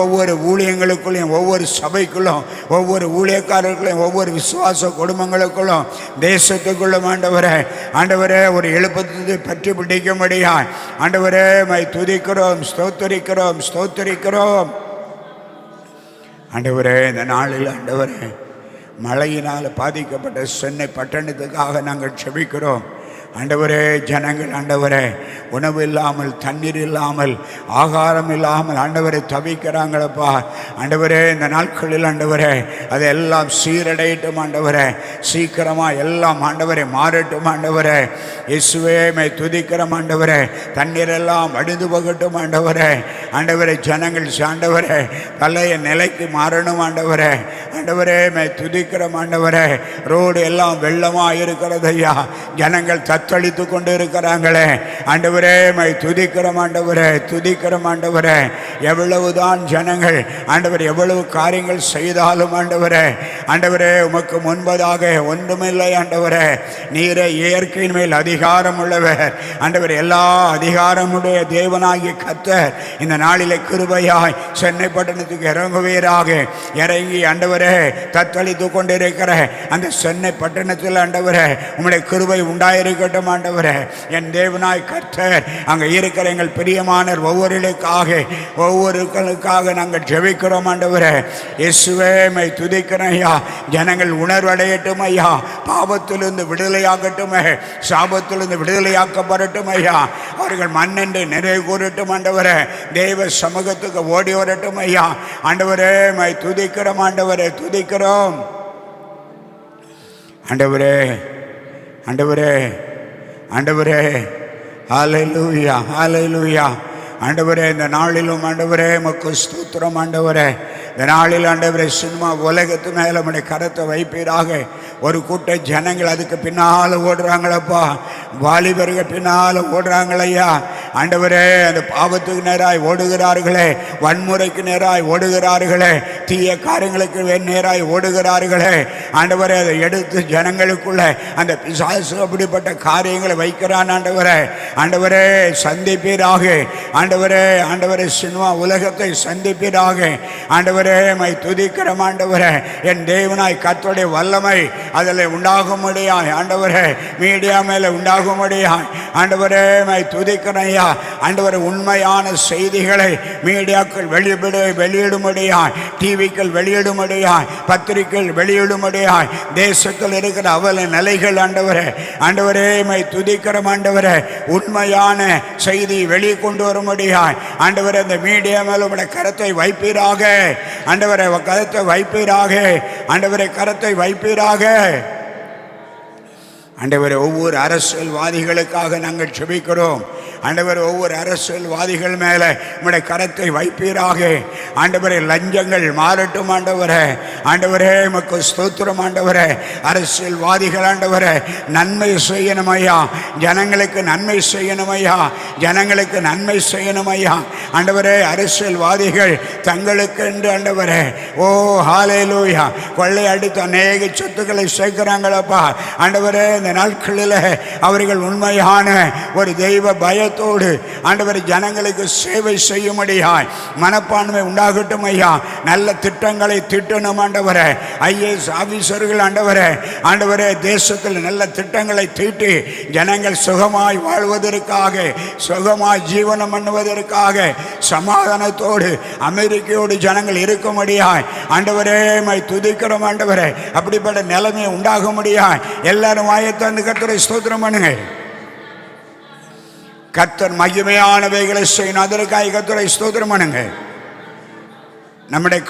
ஒவ்வொரு ஊழியங்களுக்குள்ளும், ஒவ்வொரு சபைக்குள்ளும், ஒவ்வொரு ஊழியக்காரர்களும், ஒவ்வொரு விசுவாச குடும்பங்களுக்குள்ளும், தேசத்துக்குள்ளும் ஆண்டவரே ஆண்டவரே ஒரு எழுப்புதலத்தை பற்றி பிடிக்கும்படியா ஆண்டவரே மை துதிக்கிறோம், ஸ்தோத்தரிக்கிறோம், ஸ்தோத்தரிக்கிறோம் ஆண்டவரே. இந்த நாளில் ஆண்டவரே மழையினால் பாதிக்கப்பட்ட சென்னை பட்டணத்துக்காக நாங்கள் செபிக்கிறோம் ஆண்டவரே. ஜனங்கள் ஆண்டவரே உணவு இல்லாமல், தண்ணீர் இல்லாமல், ஆகாரம் இல்லாமல் ஆண்டவரை தவிக்கிறாங்களப்பா ஆண்டவரே. இந்த நாட்களில் ஆண்டவரே அதெல்லாம் சீரடையட்டும் ஆண்டவரே. சீக்கிரமாக எல்லாம் ஆண்டவரை மாறட்டும் ஆண்டவரே. இயேசுவே மை துதிக்கிறோம் ஆண்டவரே. தண்ணீர் எல்லாம் வடிந்து போகட்டும் ஆண்டவரே. ஆண்டவரை ஜனங்கள் ஆண்டவரே பழைய நிலைக்கு மாறணும் ஆண்டவரே. ஆண்டவரே மை துதிக்கிறோம் ஆண்டவரே. ரோடு எல்லாம் வெள்ளமாக இருக்கிறது ஐயா. ஜனங்கள் தத்தளித்து கொண்டு இருக்கிறாங்களே ஆண்டவரே மை துதிக்கிறோம் ஆண்டவரே, துதிக்கிறோம் ஆண்டவரே. எவ்வளவுதான் ஜனங்கள் ஆண்டவர் எவ்வளவு காரியங்கள் செய்தாலும் ஆண்டவரே ஆண்டவரே உமக்கு முன்பதாக ஒன்றுமில்லை ஆண்டவரே. நீரே இயற்கையின் மேல் அதிகாரம் உள்ளவர் ஆண்டவர். எல்லா அதிகாரமுடைய தேவனாகிய கர்த்தர் இந்த நாளிலே கிருபையாய் சென்னை பட்டணத்துக்கு இறங்குவீராக. இறங்கி ஆண்டவரே தத்தளித்து கொண்டிருக்கிற அந்த சென்னை பட்டணத்தில் ஆண்டவரே உம்முடைய கிருபை உண்டாயிருக்கட்டும் ஆண்டவரே. என் தேவனாய் கர்த்தர் அங்கே இருக்கிற எங்கள் பிரியமானர் ஒவ்வொருக்காக நாங்கள் ஜெபிக்கிறோம் ஆண்டவரே. இயேசுவே மை துதிக்கிறோம் ஐயா. ஜனங்கள் உணர்வடையட்டும் ஐயா. பாவத்திலிருந்து விடுதலையாகட்டும், சாபத்திலிருந்து விடுதலையாக்கப்படட்டும் ஐயா. அவர்கள் மண்ணென்று நிறைவு கூறட்டும் ஆண்டவரே. தேவ சமூகத்துக்கு ஓடி வரட்டும் ஐயா. ஆண்டவரே மை துதிக்கிறோம் ஆண்டவரே, துதிக்கிறோம் ஆண்டவரே. ஆண்டவரே ஆண்டவரே ஹல்லேலூயா, ஹல்லேலூயா ஆண்டவரே. இந்த நாளிலும் ஆண்டவரே உமக்கு ஸ்தோத்திரம் ஆண்டவரே. இந்த நாளில் ஆண்டவரே சினிமா உலகத்து மேலே நம்முடைய கரத்தை வைப்பீராக. ஒரு கூட்ட ஜனங்கள் அதுக்கு பின்னால் ஓடுறாங்களப்பா. வாலிபர்கள் பின்னால் ஓடுறாங்களையா ஆண்டவரே. அந்த பாவத்துக்கு நேராய் ஓடுகிறார்களே, வன்முறைக்கு நேராய் ஓடுகிறார்களே, தீய காரியங்களுக்கு நேராய் ஓடுகிறார்களே ஆண்டவரே. அதை எடுத்து ஜனங்களுக்குள்ள அந்த பிசாசு அப்படிப்பட்ட காரியங்களை வைக்கிறான் ஆண்டவரே. ஆண்டவரே சந்திப்பீராக ஆண்டவரே. ஆண்டவரே சினிமா உலகத்தை சந்திப்பீராக ஆண்டவரே. மை துதிக்கிறோம் ஆண்டவரே. என் தேவனாய் கர்த்தருடைய வல்லமை அதில் உண்டாகும்படியாய் ஆண்டவரே, மீடியா மேலே உண்டாகும்படியாய் ஆண்டவரே மை துதிக்கிறேன் ஐயா. ஆண்டவரே உண்மையான செய்திகளை மீடியாக்கள் வெளியிடும்படியாய், டிவிக்கள் வெளியிடும்படியாய், பத்திரிகைகள் வெளியிடும்படியாய், தேசத்தில் இருக்கிற அவல நிலைகள் ஆண்டவரே ஆண்டவரே மை துதிக்கிறோம் ஆண்டவரே. உண்மையான செய்தி வெளியே கொண்டு வரும்படியாய் ஆண்டவரே இந்த மீடியா மேலே உங்களுடைய கரத்தை வைப்பீராக ஆண்டவரே. கரத்தை வைப்பீராக ஆண்டவரே, கரத்தை வைப்பீராக ஆண்டவரே. ஒவ்வொரு அரசியல்வாதிகளுக்காக நாங்கள் ஜெபிக்கிறோம் ஆண்டவரே. ஒவ்வொரு அரசியல்வாதிகள் மேலே உம்முடைய கரத்தை வைப்பீராக ஆண்டவரே. லஞ்சங்கள் மாறட்டும் ஆண்டவரே. ஆண்டவரே உமக்கு ஸ்தோத்திரம் ஆண்டவரே. அரசியல்வாதிகள் ஆண்டவரே நன்மை செய்யணும் ஐயா. ஜனங்களுக்கு நன்மை செய்யணும் ஐயா. ஜனங்களுக்கு நன்மை செய்யணும் ஐயா ஆண்டவரே. அரசியல்வாதிகள் தங்களுக்கு என்று ஆண்டவரே ஓ ஹல்லேலூயா கொள்ளை அடித்து அநேக சொத்துக்களை சேர்க்கிறாங்களப்பா ஆண்டவரே. இந்த நாட்களில் அவர்கள் உண்மையான ஒரு தெய்வ பயத்தோடு ஆண்டவர் ஜனங்களுக்கு சேவை செய்யும்படியாய் மனப்பான்மை உண்டாகட்டும் ஐயா. நல்ல திட்டங்களை திட்டணும் ஆண்டவரே. ஐஏஎஸ் ஆபீசர்கள் ஆண்டவரே ஆண்டவரே தேசத்தில் நல்ல திட்டங்களை தீட்டி ஜனங்கள் சுகமாய் வாழ்வதற்காக, சுகமாய் ஜீவனம் பண்ணுவதற்காக, சமாதானத்தோடு அமெரிக்கையோடு ஜனங்கள் இருக்கும்படியாய் ஆண்டவரே மை துதிக்கிறோம் ஆண்டவரே. அப்படிப்பட்ட நிலைமை உண்டாகும்படியாய் எல்லாரும் வாயத்தாந்து கர்த்தரை ஸ்தோத்திரம் பண்ணுங்க. கர்த்தர் மகிமையானவைகளை செய்யணும். அதற்காக கர்த்தரை ஸ்தோத்திரம் பண்ணுங்க. நம்முடைய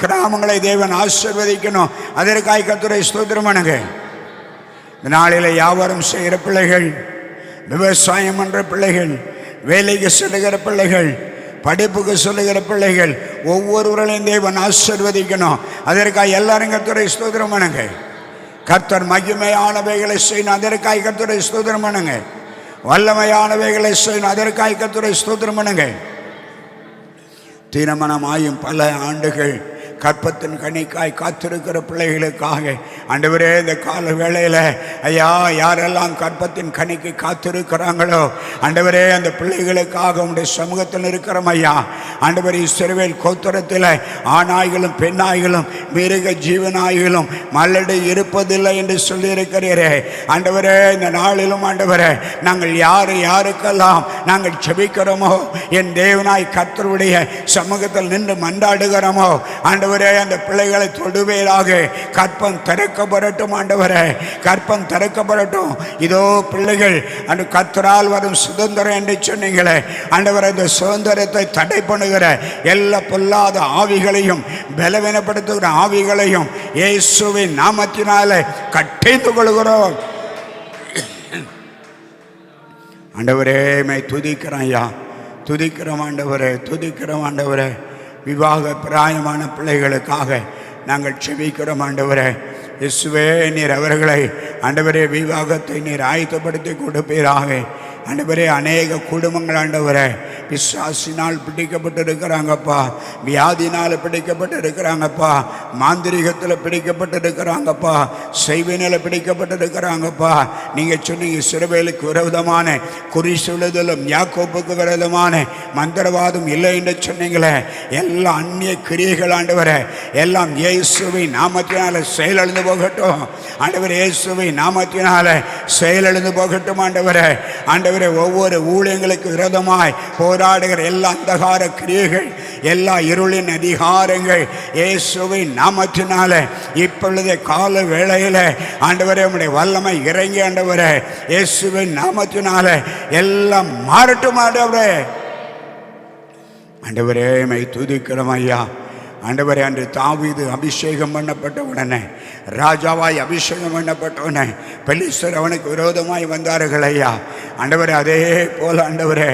கிராமங்களை தேவன் ஆசீர்வதிக்கணும். அதற்காக கர்த்தரை ஸ்தோத்திரம் பண்ணுங்க. இந்த நாளில் வியாபாரம் செய்கிற பிள்ளைகள், விவசாயம் பண்ணுற பிள்ளைகள், வேலைக்கு செல்லுகிற பிள்ளைகள், படிப்புக்கு சொல்லுகிற பிள்ளைகள், ஒவ்வொருவர்களையும் தேவன் ஆசீர்வதிக்கணும். அதற்காக எல்லாரும் கர்த்தரை ஸ்தோத்திரம் பண்ணுங்க. கர்த்தர் மகிமையானவைகளை செய்யணும். அதற்காக கர்த்தரை ஸ்தோத்திரம் பண்ணுங்க. வல்லமையானவைகளை செய்யணும். அதற்காக கர்த்தரை ஸ்தோத்திரம் பண்ணுங்க. திருமணமாயும் பல ஆண்டுகள் கற்பத்தின் கனிக்காய் காத்திருக்கிற பிள்ளைகளுக்காக ஆண்டவரே, இந்த கால வேளையில் ஐயா, யாரெல்லாம் கற்பத்தின் கனிக்கு காத்திருக்கிறாங்களோ ஆண்டவரே, அந்த பிள்ளைகளுக்காக உங்களுடைய சமூகத்தில் இருக்கிறோம் ஐயா. ஆண்டவரே, இஸ்ரவேல் கோத்திரத்தில் ஆணாய்களும் பெண்ணாய்களும் மிருக ஜீவனாய்களும் மல்லடை இருப்பதில்லை என்று சொல்லியிருக்கிறீரே ஆண்டவரே. இந்த நாளிலும் ஆண்டவரே, நாங்கள் யாருக்கெல்லாம் நாங்கள் செபிக்கிறோமோ, என் தேவனாய் கர்த்தருடைய சமூகத்தில் நின்று மன்றாடுகிறோமோ ஆண்டவரே, அந்த பிள்ளைகளை தொடுவேராக. கற்பம் திறக்கப்படட்டும் ஆண்டவரே, கற்பம் திறக்கப்படட்டும். இதோ பிள்ளைகள் அந்த கர்த்தரால் வரும் சுதந்திரம் என்று சொன்னீங்களே ஆண்டவரே, இந்த சுதந்திரத்தை தடை பண்ணுகிற எல்லா பொல்லாத ஆவிகளையும் பலவீனப்படுத்துகிற ஆவிகளையும் இயேசுவின் நாமத்தினாலே கட்டிந்து கொள்கிறோம் ஆண்டவரே. மை துதிக்கிறோம் ஐயா, துதிக்கிறோம் ஆண்டவரே, துதிக்கிறோம் ஆண்டவரே. விவாக பிராயமான பிள்ளைகளுக்காக நாங்கள் செபிக்கிறோம் ஆண்டவரே. இயேசுவே, நீர் அவர்களை ஆண்டவரே விவாகத்தை நீர் ஆயத்தப்படுத்தி கொடுப்பீராக ஆண்டவரே. அநேக குடும்பங்கள் ஆண்டவரே பிசாசினால் பிடிக்கப்பட்டு இருக்கிறாங்கப்பா, வியாதினால் பிடிக்கப்பட்டு இருக்கிறாங்கப்பா, மாந்திரிகத்தில் பிடிக்கப்பட்டு இருக்கிறாங்கப்பா, செய்வினில் பிடிக்கப்பட்டு இருக்கிறாங்கப்பா. நீங்கள் சொன்னீங்க இஸ்ரவேலுக்கு விரோதமான குறி சொல்லுதலும் யாக்கோப்புக்கு விரோதமான மந்திரவாதம் இல்லை என்று சொன்னீங்களே. எல்லா அந்நிய கிரியைகள் ஆண்டவரே எல்லாம் இயேசுவின் நாமத்தினால செயலெழுந்து போகட்டும் ஆண்டவரே. இயேசுவின் நாமத்தினால செயலெழுந்து போகட்டும் ஆண்டவரே. ஆண்டவரே, ஒவ்வொரு ஊழியங்களுக்கு விரோதமாய் போராடுகிற எல்லா அந்தகார கிரியைகள், எல்லா இருளின் அதிகாரங்கள் இயேசுவின் நாமத்தினால இப்பொழுது கால வேளையில் ஆண்டவரே உம்முடைய வல்லமை இறங்கி ஆண்டவரே இயேசுவின் நாமத்தினால எல்லாம் மாறட்டும் ஆண்டவரே. ஆண்டவரே, மை துதிக்கிறோம் ஐயா. ஆண்டவரே, அன்று தாவீது அபிஷேகம் பண்ணப்பட்ட உடனே, ராஜாவாய் அபிஷேகம் பண்ணப்பட்ட உடனே பெலிஸ்தர் அவனுக்கு விரோதமாய் வந்தார்கள் ஐயா. ஆண்டவரே, அதே போல் ஆண்டவரே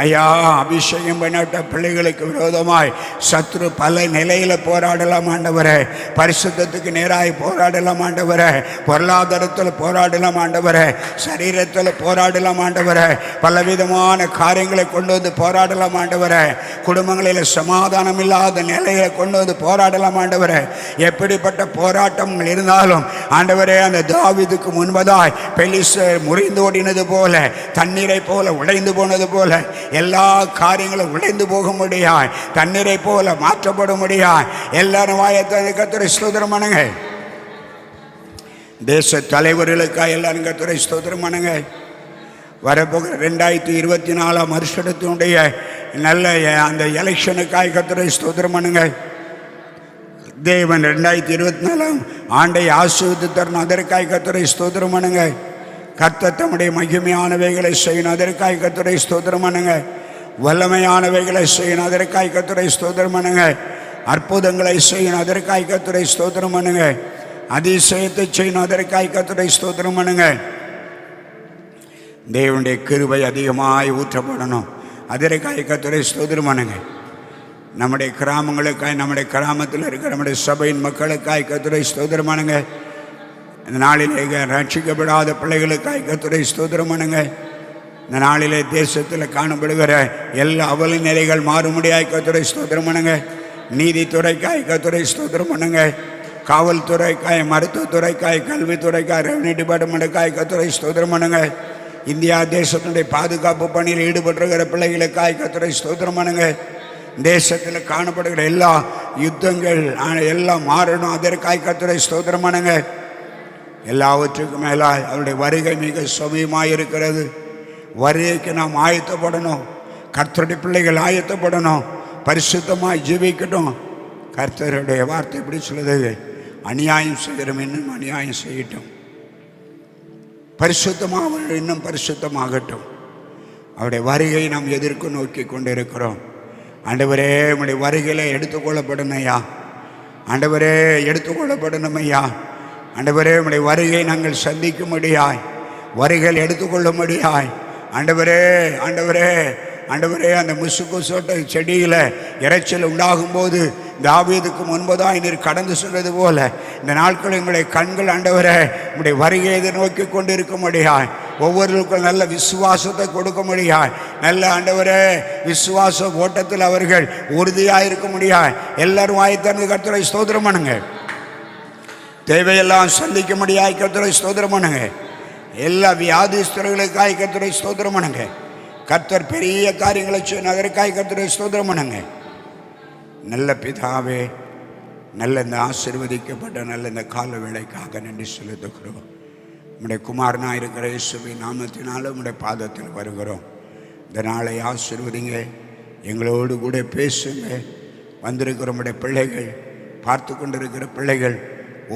ஐயா, அபிஷேகம் பண்ணப்பட்ட பிள்ளைகளுக்கு விரோதமாய் சத்ரு பல நிலையில் போராடலாம் ஆண்டவரே. பரிசுத்தத்துக்கு நேராய் போராடலாம் ஆண்டவரே, பொருளாதாரத்தில் போராடலாம் ஆண்டவரே, சரீரத்தில் போராடலாம் ஆண்டவரே, பலவிதமான காரியங்களை கொண்டு வந்து போராடலாம் ஆண்டவரே. குடும்பங்களில் சமாதானம் இல்லாத நிலைகளை கொண்டு வந்து போராடலாம் ஆண்டவரே. எப்படிப்பட்ட போராட்டங்கள் இருந்தாலும் ஆண்டவரே, அந்த தாவீதுக்கு முன்பதாய் பெலிஸ்தர் முறிந்து ஓடினது போல, தண்ணீரை போல உடைந்து போனது போல, எல்லா காரியங்களும் உடைந்து போக முடியாய், தண்ணீரை போல மாற்றப்பட முடியாய். எல்லாரும் வாயத்தை கர்த்தரை ஸ்தோத்திரம் பண்ணுங்க. தேச தலைவர்களுக்காக எல்லாரும் கர்த்தரை ஸ்தோத்திரம் பண்ணுங்க. வரப்போகிற 2024 வருஷத்தினுடைய நல்ல அந்த எலெக்ஷனுக்காக கர்த்தரை ஸ்தோத்திரம் பண்ணுங்க. தேவன் 2024 ஆண்டை ஆசீர்வதித்து தரணும். அதற்காக கர்த்தரை ஸ்தோத்திரம் பண்ணுங்க. கர்த்தர் தம்முடைய மகிமையானவைகளை செய்யணும். அதற்காக கர்த்தரை ஸ்தோத்திரம் பண்ணுங்க. வல்லமையானவைகளை செய்யணும். அதற்காக கர்த்தரை ஸ்தோத்திரம் பண்ணுங்க. அற்புதங்களை செய்யணும். அதற்காக கர்த்தரை ஸ்தோத்திரம் பண்ணுங்க. அதிசயத்தை செய்யணும். அதற்காக கர்த்தரை ஸ்தோத்திரம் பண்ணுங்க. தேவனுடைய கிருபை அதிகமாய் ஊற்றப்படணும். அதற்காக கர்த்தரை ஸ்தோத்திரம் பண்ணுங்க. நம்முடைய கிராமங்களுக்காய், நம்முடைய கிராமத்தில் இருக்கிற நம்முடைய சபையின் மக்களுக்காய் கர்த்தரை ஸ்தோத்திரம் பண்ணுங்க. இந்த நாளிலே ரட்சிக்கப்படாத பிள்ளைகளுக்காய் கர்த்தரை ஸ்தோத்திரம் பண்ணுங்க. இந்த நாளிலே தேசத்தில் காணப்படுகிற எல்லா அவல நிலைகள் மாறுமுடியாய் கர்த்தரை ஸ்தோத்திரம் பண்ணுங்க. நீதித்துறைக்காய் கர்த்தரை ஸ்தோத்திரம் பண்ணுங்க. காவல்துறைக்காய், மருத்துவத்துறைக்காய், கல்வித்துறைக்காய், ரெவன்யூ டிபார்ட்மெண்ட்டுக்காய் கர்த்தரை ஸ்தோத்திரம் பண்ணுங்க. இந்தியா தேசத்தினுடைய பாதுகாப்பு பணியில் ஈடுபட்டிருக்கிற பிள்ளைகளுக்காய் கர்த்தரை ஸ்தோத்திரம் பண்ணுங்க. தேசத்தில் காணப்படுகிற எல்லா யுத்தங்கள் எல்லாம் மாறணும். அதற்காக கர்த்தரை ஸ்தோத்திரம் பண்ணுங்க. எல்லாவற்றுக்கும் மேலாய் அவருடைய வருகை மிக சமயமாக இருக்கிறது. வருகைக்கு நாம் ஆயத்தப்படணும். கர்த்தருடைய பிள்ளைகள் ஆயத்தப்படணும். பரிசுத்தமாய் ஜீவிக்கட்டும். கர்த்தருடைய வார்த்தை எப்படி சொல்லுது? அநியாயம் செய்கிறோம் இன்னும் அநியாயம் செய்யட்டும், பரிசுத்தமாக இன்னும் பரிசுத்தமாகட்டும். அவருடைய வருகை நாம் எதிர்க்க நோக்கி கொண்டிருக்கிறோம். ஆண்டவரே உம்முடைய வருகையில் எடுத்துக்கொள்ளப்படணும் ஐயா. ஆண்டவரே எடுத்துக்கொள்ளப்படணும் ஐயா. ஆண்டவரே உம்முடைய வருகை நாங்கள் சந்திக்கும்படியாய், வருகையில் எடுத்துக்கொள்ளும்படியாய் ஆண்டவரே ஆண்டவரே ஆண்டவரே அந்த முசுக்கு சோட்டை செடியில் இறைச்சல் உண்டாகும் போது தாவீதுக்கு முன்பதாக நீர் கடந்து சொல்வது போல இந்த நாட்கள் எங்களுடைய கண்கள் ஆண்டவரே உங்களுடைய வருகையை எதிர்நோக்கி கொண்டு இருக்கும்படியாய், ஒவ்வொருவருக்கும் நல்ல விசுவாசத்தை கொடுக்க முடியாய், நல்ல ஆண்டவரே விசுவாச ஓட்டத்தில் அவர்கள் உறுதியாக இருக்க முடியாய். எல்லாரும் வாய்த்தந்து கர்த்தரை ஸ்தோத்திரம் பண்ணுங்க. தேவையெல்லாம் சந்திக்க முடியாய் கர்த்தரை ஸ்தோத்திரம் பண்ணுங்க. எல்லா வியாதிஸ்தர்களுக்காய் கர்த்தரை ஸ்தோத்திரம் பண்ணுங்க. கர்த்தர் பெரிய காரியங்களை அதற்காய் கர்த்தரை ஸ்தோத்திரம் பண்ணுங்க. நல்ல பிதாவே, நல்ல இந்த ஆசீர்வதிக்கப்பட்ட நல்ல இந்த கால வேளைக்காக நன்றி செலுத்துகிறோம். உம்முடைய குமாரனாக இருக்கிற இயேசுவின் நாமத்தினால உம்முடைய பாதத்தில் வருகிறோம். இந்த நாளை ஆசீர்வதிங்க, எங்களோடு கூட பேசுங்க. வந்திருக்கிற உம்முடைய பிள்ளைகள், பார்த்து கொண்டிருக்கிற பிள்ளைகள்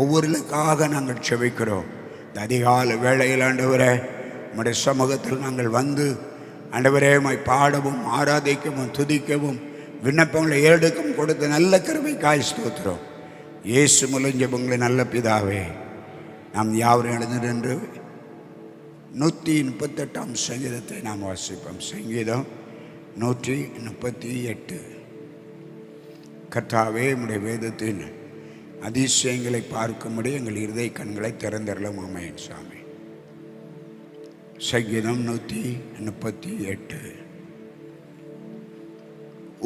ஒவ்வொருக்காக நாங்கள் செபிக்கிறோம். இந்த அதிகால வேளையில் ஆண்டவரே உம்முடைய சமூகத்தில் நாங்கள் வந்து ஆண்டவரே உம்மை பாடவும் ஆராதிக்கவும் துதிக்கவும் விண்ணப்பங்களை ஏறெடுக்கும் கொடுத்த நல்ல கிருபைக்காய் ஸ்தோத்திரம். இயேசு மூலம் ஜெபங்களை நல்ல பிதாவே. நாம் யாவரும் எழுந்து நின்று 138 சங்கீதத்தை நாம் வாசிப்போம். சங்கீதம் 138. கர்த்தாவே உம்முடைய வேதத்தின் அதிசயங்களை பார்க்கும்படி எங்கள் இருதய கண்களை திறந்தரலும் ஆமென் சாமி. சங்கீதம் 138.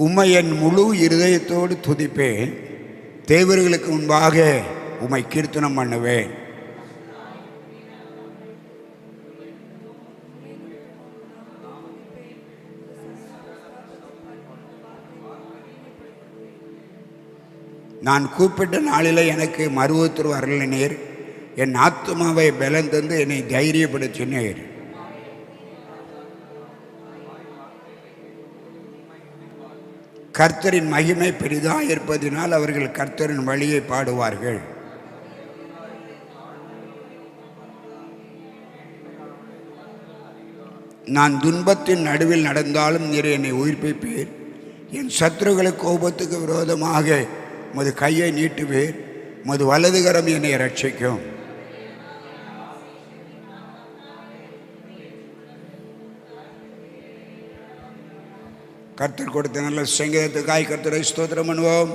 உம்மை என் முழு இருதயத்தோடு துதிப்பேன், தேவர்களுக்கு முன்பாக உம்மை கீர்த்தனம் பண்ணுவேன். நான் கூப்பிட்ட நாளில் எனக்கு மறுவத்துரு அருளினீர், என் ஆத்துமாவை பலன் தந்து என்னை தைரியப்படுத்தினீர். கர்த்தரின் மகிமை பெரிதாக இருப்பதினால் அவர்கள் கர்த்தரின் வழியை பாடுவார்கள். நான் துன்பத்தின் நடுவில் நடந்தாலும் நீர் என்னை உயிர்ப்பிப்பீர். என் சத்துருக்களுக்கு கோபத்துக்கு விரோதமாக உமது கையை நீட்டுவீர், உமது வலதுகரம் என்னை ரட்சிக்கும். கர்த்தர் கொடுத்த நல்ல சங்கீதத்துக்காய் கர்த்தரை ஸ்தோத்திரம் பண்ணுவோம்.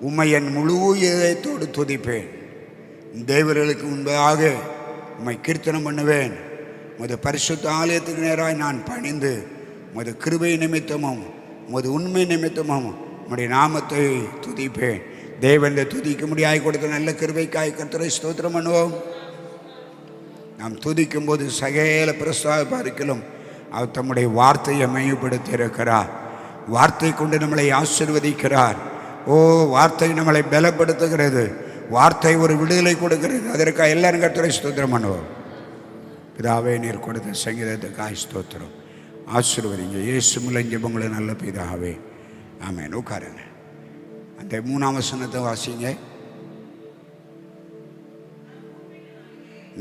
உம்மை என் முழு இதயத்தோடு துதிப்பேன், தேவர்களுக்கு முன்பாக உம்மை கீர்த்தனம் பண்ணுவேன். உமது பரிசுத்த ஆலயத்துக்கு நேராய் நான் பணிந்து உமது கிருபை நிமித்தமும் உமது உண்மை நிமித்தமும் உம்முடைய நாமத்தை துதிப்பேன். தேவன் துதிக்க முடியாய் கொடுத்த நல்ல கிருபைக்காய் கர்த்தரை ஸ்தோத்திரம் பண்ணுவோம். நாம் துதிக்கும் போது சகல பிரஸ்தாபரிக்கலும் அவர் தம்முடைய வார்த்தையை மையப்படுத்தி இருக்கிறார். வார்த்தை கொண்டு நம்மளை ஆசீர்வதிக்கிறார். வார்த்தை நம்மளை பலப்படுத்துகிறது. வார்த்தை ஒரு விடுதலை கொடுக்கிறது. அதற்காக எல்லாரும் கர்த்தரை ஸ்தோத்திரம் பண்ணுவோம். பிதாவே நீர் கொடுத்த சங்கீதத்துக்காய் ஸ்தோத்திரம். ஆசீர்வதிங்க. இயேசு மூலம் ஜெபங்களை நல்ல பிதாவே ஆமென். உட்காருங்க. அந்த 3ஆம் வசனத்தை வாசிங்க.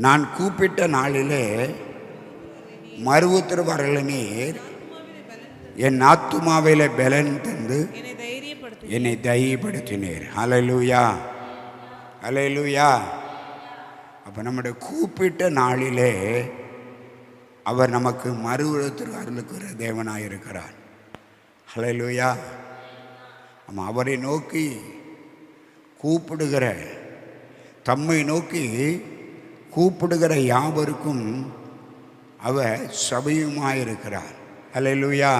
நான் கூப்பிட்ட நாளிலே மறுவுத்திரு வரலனீர், என் ஆத்துமாவில பலன் தந்து என்னை தைரியப்படுத்தினீர். ஹல்லேலூயா, ஹல்லேலூயா. அப்போ நம்முடைய கூப்பிட்ட நாளிலே அவர் நமக்கு மறுவுத்திரு அருளுக்கிற தேவனாக இருக்கிறார். ஹல்லேலூயா. நம்ம அவரை நோக்கி கூப்பிடுகிற, தம்மை நோக்கி கூப்பிடுகிற யாவருக்கும் அவர் சபையுமாயிருக்கிறார். ஹல்லேலூயா,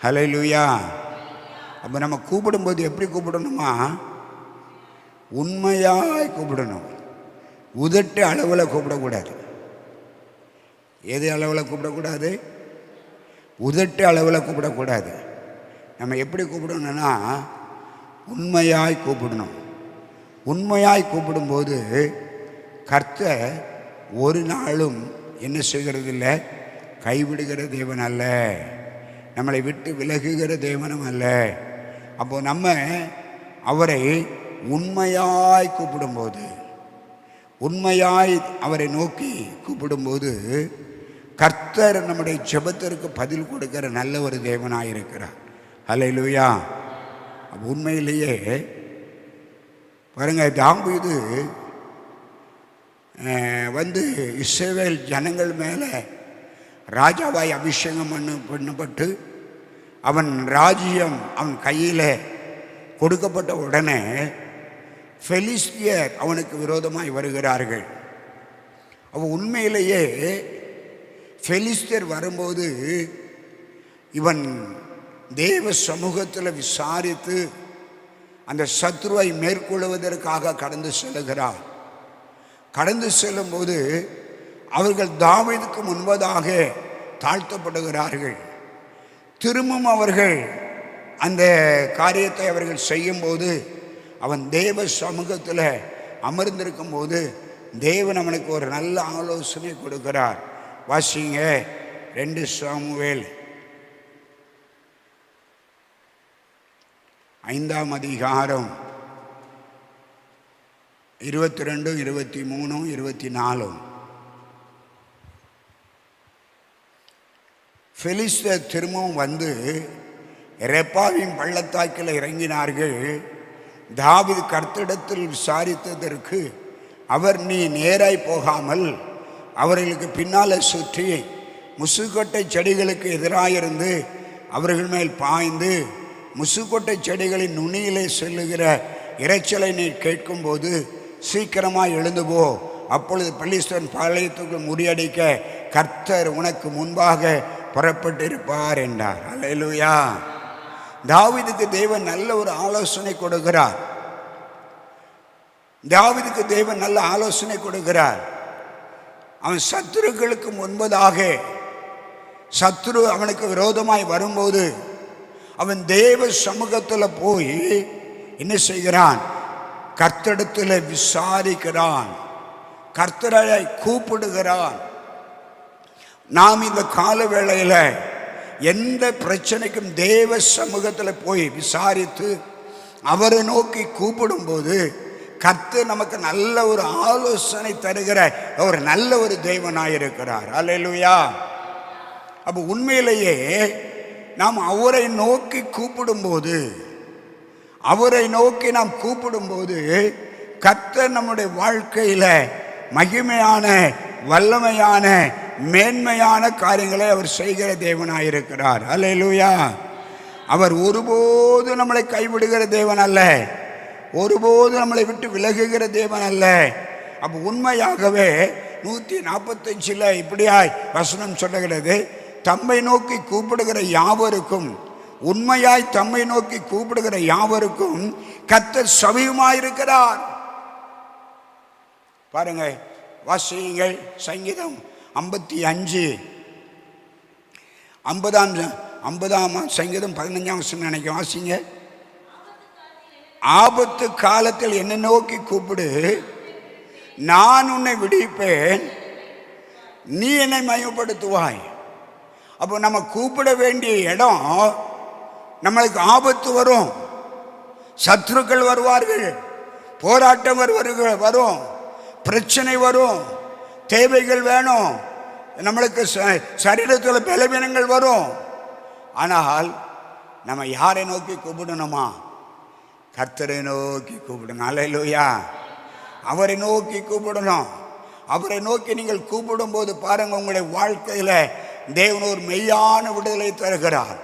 ஹல்லேலூயா. அப்போ நம்ம கூப்பிடும்போது எப்படி கூப்பிடணுமா? உண்மையாய் கூப்பிடணும். உதட்டு அளவில் கூப்பிடக்கூடாது. எது அளவில் கூப்பிடக்கூடாது? உதட்டு அளவில் கூப்பிடக்கூடாது. நம்ம எப்படி கூப்பிடணும்னா உண்மையாய் கூப்பிடணும். உண்மையாய் கூப்பிடும்போது கர்த்தர் ஒரு நாளும் என்ன செய்கிறது இல்லை, கைவிடுகிற தேவன் அல்ல, நம்மளை விட்டு விலகுகிற தேவனும் அல்ல. அப்போ நம்ம அவரை உண்மையாய் கூப்பிடும்போது, உண்மையாய் அவரை நோக்கி கூப்பிடும்போது கர்த்தர் நம்முடைய ஜெபத்திற்கு பதில் கொடுக்கிற நல்ல ஒரு தேவனாயிருக்கிறார். அல்லேலூயா. உண்மையிலேயே பாருங்க, தாவீது இஸ்ரவேல் ஜனங்கள் மேலே ராஜாவாய் அபிஷேகம் பண்ணப்பட்டு அவன் ராஜ்யம் அவன் கையில் கொடுக்கப்பட்ட உடனே பெலிஸ்தியர் அவனுக்கு விரோதமாய் வருகிறார்கள். அவன் உண்மையிலேயே பெலிஸ்தியர் வரும்போது இவன் தேவ சமூகத்தில் விசாரித்து அந்த சத்ருவை மேற்கொள்வதற்காக கடந்து செல்கிறார். கடந்து செல்லும்போது அவர்கள் தாவீதுக்கு முன்பதாக தாழ்த்தப்படுகிறார்கள். திரும்பவும் அவர்கள் அந்த காரியத்தை அவர்கள் செய்யும்போது அவன் தேவ சமூகத்தில் அமர்ந்திருக்கும் போது தேவன் அவனுக்கு ஒரு நல்ல ஆலோசனை கொடுக்கிறார். வாசிங்க 2 சாமுவேல் 5ஆம் அதிகாரம் 22, 23, 24. பெலிஸ்தர் திரும்பவும் வந்து ரெப்பாவின் பள்ளத்தாக்கில் இறங்கினார்கள். தாவீது கர்த்தரிடத்தில் விசாரித்ததற்கு அவர், நீ நேராய் போகாமல் அவர்களுக்கு பின்னால் சுற்றி முசுக்கொட்டை செடிகளுக்கு எதிராயிருந்து அவர்கள் மேல் பாய்ந்து முசுக்கொட்டை செடிகளின் நுனியிலே செல்லுகிற இரைச்சலை நீ கேட்கும்போது சீக்கிரமாக எழுந்து போ. அப்பொழுது பெலிஸ்தன் பாளையத்துக்குள் முறியடிக்க கர்த்தர் உனக்கு முன்பாக புறப்பட்டிருப்பார் என்றார். அல்லேலூயா. தாவீதுக்கு தேவன் நல்ல ஒரு ஆலோசனை கொடுக்கிறார். தாவீதுக்கு தேவன் நல்ல ஆலோசனை கொடுக்கிறார். அவன் சத்துருக்களுக்கு முன்பதாக சத்துரு அவனுக்கு விரோதமாய் வரும்போது அவன் தேவ சமூகத்தில் போய் என்ன செய்கிறான்? கர்த்தரிடத்தில் விசாரிக்கிறான், கர்த்தரை கூப்பிடுகிறான். நாம் இந்த கால வேளையில் எந்த பிரச்சனைக்கும் தேவ சமூகத்தில் போய் விசாரித்து அவரை நோக்கி கூப்பிடும்போது கர்த்தர் நமக்கு நல்ல ஒரு ஆலோசனை தருகிற ஒரு நல்ல ஒரு தேவனாயிருக்கிறார். அல்லேலூயா. அப்போ உண்மையிலேயே நாம் அவரை நோக்கி கூப்பிடும்போது, அவரை நோக்கி நாம் கூப்பிடும்போது கர்த்தர் நம்முடைய வாழ்க்கையில் மகிமையான வல்லமையான மேன்மையான காரியங்களை அவர் செய்கிற தேவனாயிருக்கிறார். அல்லேலூயா. அவர் ஒருபோது நம்மளை கைவிடுகிற தேவன் அல்ல, ஒருபோது நம்மளை விட்டு விலகுகிற தேவன் அல்ல. அப்போ உண்மையாகவே 145 இப்படியாய் வசனம் சொல்லுகிறது, தம்மை நோக்கி கூப்பிடுகிற யாவருக்கும், உண்மையாய் தம்மை நோக்கி கூப்பிடுகிற யாவருக்கும் கர்த்தர் சமீபமாயிருக்கிறார். பாருங்க, வாசியுங்கள். சங்கீதம் 55 50ஆம் சங்கீதம் 15ஆம் வசனம் நினைக்க வாசிங்க. ஆபத்து காலத்தில் என்னை நோக்கி கூப்பிடு, நான் உன்னை விடுவிப்பேன், நீ என்னை மயப்படுத்துவாய். அப்போ நம்ம கூப்பிட வேண்டிய இடம், நம்மளுக்கு ஆபத்து வரும், சத்துருக்கள் வருவார்கள், போராட்டம் வரும், பிரச்சனை வரும், தேவைகள் வேணும், நம்மளுக்கு சரீரத்தில் பலவீனங்கள் வரும். ஆனால் நம்ம யாரை நோக்கி கூப்பிடணுமா? கர்த்தரை நோக்கி கூப்பிடணும். அல்லேலூயா. அவரை நோக்கி கூப்பிடணும். அவரை நோக்கி நீங்கள் கூப்பிடும்போது பாருங்கள், உங்களுடைய வாழ்க்கையில் தேவன் ஒரு மெய்யான விடுதலை தருகிறார்,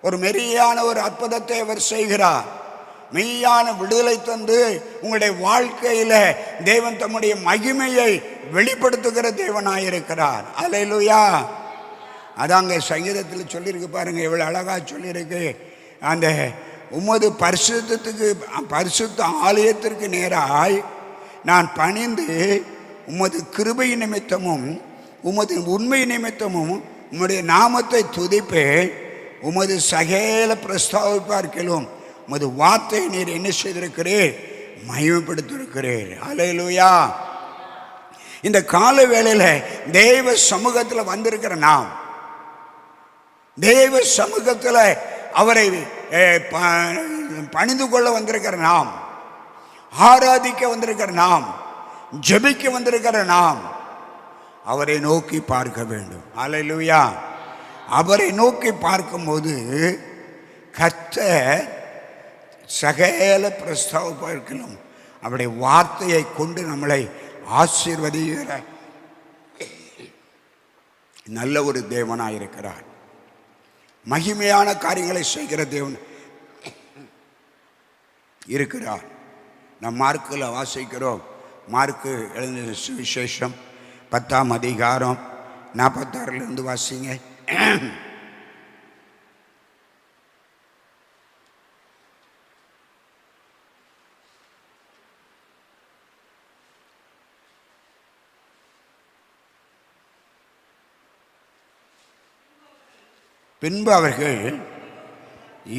ஒரு மெய்யான ஒரு அற்புதத்தை அவர் செய்கிறார். மெய்யான விடுதலை தந்து உங்களுடைய வாழ்க்கையில் தேவன் தம்முடைய மகிமையை வெளிப்படுத்துகிற தேவனாயிருக்கிறார். அல்லேலூயா. அதாங்க சங்கீதத்தில் சொல்லியிருக்கு பாருங்க, எவ்வளோ அழகாக சொல்லியிருக்கு. அந்த உமது பரிசுத்த ஆலயத்திற்கு நேராய் நான் பணிந்து உமது கிருபை நிமித்தமும் உமது உண்மை நிமித்தமும் உம்முடைய நாமத்தை துதிப்பேன். உமது சகல பிரஸ்தாவை பார்க்கிலும் உமது வார்த்தை நீர் என்ன செய்திருக்கிறீர்? மகிமைப்படுத்தியிருக்கிறீர். அல்லேலூயா. இந்த கால வேளையில் தேவ சமூகத்தில் வந்திருக்கிற நாம், தேவ சமூகத்தில் அவரை பணிந்து கொள்ள வந்திருக்கிற நாம், ஆராதிக்க வந்திருக்கிற நாம், ஜெபிக்க வந்திருக்கிற நாம், அவரை நோக்கி பார்க்க வேண்டும். அல்லேலூயா. அவரை நோக்கி பார்க்கும்போது கர்த்தர் சகல பிரஸ்தாபங்களும் அவருடைய வார்த்தையை கொண்டு நம்மளை ஆசீர்வதிக்கிற நல்ல ஒரு தேவனாயிருக்கிறார். மகிமையான காரியங்களை செய்கிற தேவன் இருக்கிறார். நம் மார்க்கில் வாசிக்கிறோம். மார்க்கு எழுதின சுவிசேஷம் 10ஆம் அதிகாரம் 46 வாசிங்க. பின்பு அவர்கள்